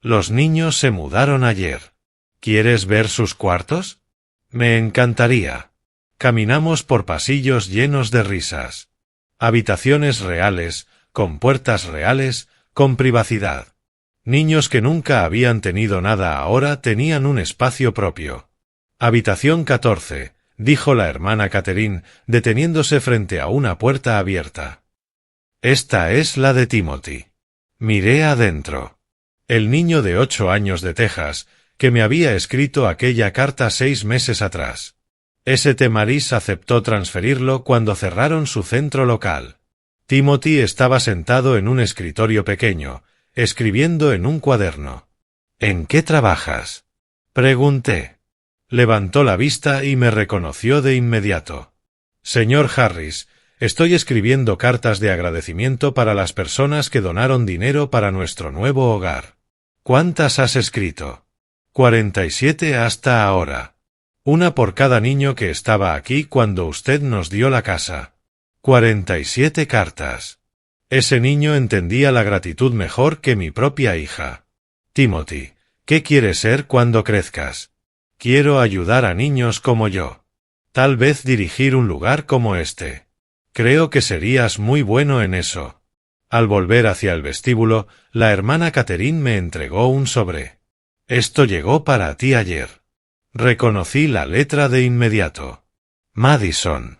Los niños se mudaron ayer. ¿Quieres ver sus cuartos? Me encantaría. Caminamos por pasillos llenos de risas. Habitaciones reales, con puertas reales, con privacidad. Niños que nunca habían tenido nada ahora tenían un espacio propio. Habitación 14, dijo la hermana Catherine, deteniéndose frente a una puerta abierta. Esta es la de Timothy. Miré adentro. El niño de 8 años de Texas, que me había escrito aquella carta 6 meses atrás. St. Mary's aceptó transferirlo cuando cerraron su centro local. Timothy estaba sentado en un escritorio pequeño, escribiendo en un cuaderno. ¿En qué trabajas? Pregunté. Levantó la vista y me reconoció de inmediato. Señor Harris, estoy escribiendo cartas de agradecimiento para las personas que donaron dinero para nuestro nuevo hogar. ¿Cuántas has escrito? 47 hasta ahora. Una por cada niño que estaba aquí cuando usted nos dio la casa. 47 cartas. Ese niño entendía la gratitud mejor que mi propia hija. Timothy, ¿qué quieres ser cuando crezcas? Quiero ayudar a niños como yo. Tal vez dirigir un lugar como este. Creo que serías muy bueno en eso. Al volver hacia el vestíbulo, la hermana Catherine me entregó un sobre. Esto llegó para ti ayer. Reconocí la letra de inmediato. Madison.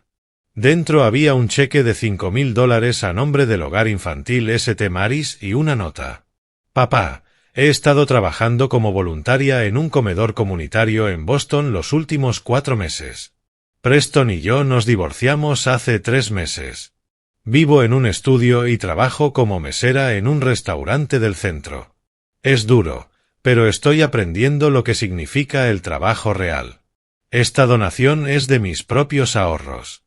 Dentro había un cheque de $5.000 a nombre del hogar infantil St. Mary's y una nota. Papá, he estado trabajando como voluntaria en un comedor comunitario en Boston los últimos 4 meses. Preston y yo nos divorciamos hace 3 meses. Vivo en un estudio y trabajo como mesera en un restaurante del centro. Es duro, pero estoy aprendiendo lo que significa el trabajo real. Esta donación es de mis propios ahorros.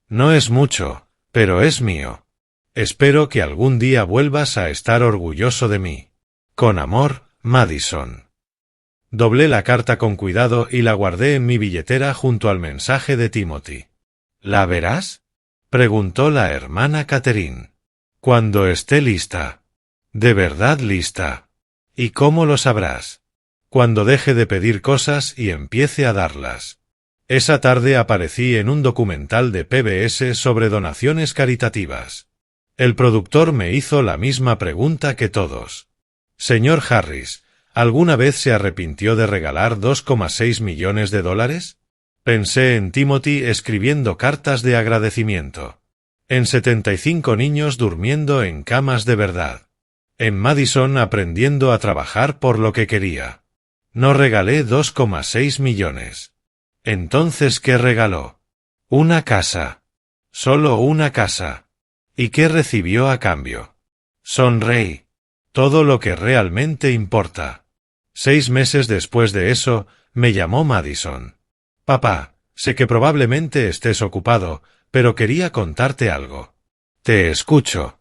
No es mucho, pero es mío. Espero que algún día vuelvas a estar orgulloso de mí. Con amor, Madison. Doblé la carta con cuidado y la guardé en mi billetera junto al mensaje de Timothy. ¿La verás? Preguntó la hermana Catherine. Cuando esté lista. ¿De verdad lista? ¿Y cómo lo sabrás? Cuando deje de pedir cosas y empiece a darlas. Esa tarde aparecí en un documental de PBS sobre donaciones caritativas. El productor me hizo la misma pregunta que todos. Señor Harris, ¿alguna vez se arrepintió de regalar $2,6 millones? Pensé en Timothy escribiendo cartas de agradecimiento. En 75 niños durmiendo en camas de verdad. En Madison aprendiendo a trabajar por lo que quería. No regalé 2,6 millones. Entonces, ¿qué regaló? Una casa. Solo una casa. ¿Y qué recibió a cambio? Sonreí. Todo lo que realmente importa. 6 meses después de eso, me llamó Madison. Papá, sé que probablemente estés ocupado, pero quería contarte algo. Te escucho.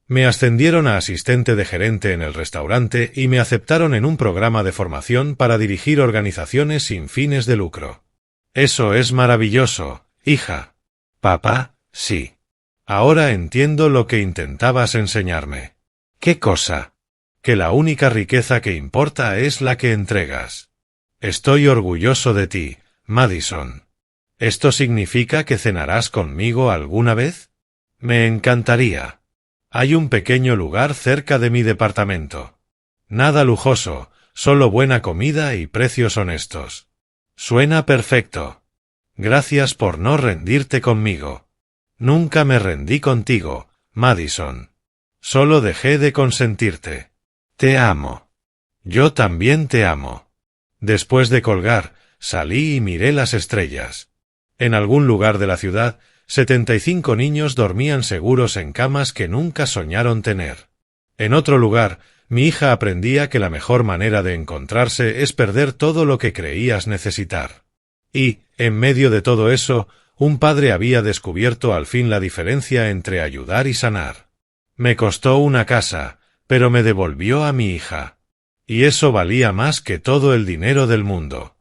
Me ascendieron a asistente de gerente en el restaurante y me aceptaron en un programa de formación para dirigir organizaciones sin fines de lucro. Eso es maravilloso, hija. Papá, sí. Ahora entiendo lo que intentabas enseñarme. ¿Qué cosa? que la única riqueza que importa es la que entregas. Estoy orgulloso de ti, Madison. ¿Esto significa que cenarás conmigo alguna vez? Me encantaría. Hay un pequeño lugar cerca de mi departamento. Nada lujoso, solo buena comida y precios honestos. Suena perfecto. Gracias por no rendirte conmigo. Nunca me rendí contigo, Madison. Solo dejé de consentirte. Te amo. Yo también te amo. Después de colgar, salí y miré las estrellas. En algún lugar de la ciudad, 75 niños dormían seguros en camas que nunca soñaron tener. En otro lugar, mi hija aprendía que la mejor manera de encontrarse es perder todo lo que creías necesitar. Y, en medio de todo eso, un padre había descubierto al fin la diferencia entre ayudar y sanar. Me costó una casa, pero me devolvió a mi hija. Y eso valía más que todo el dinero del mundo.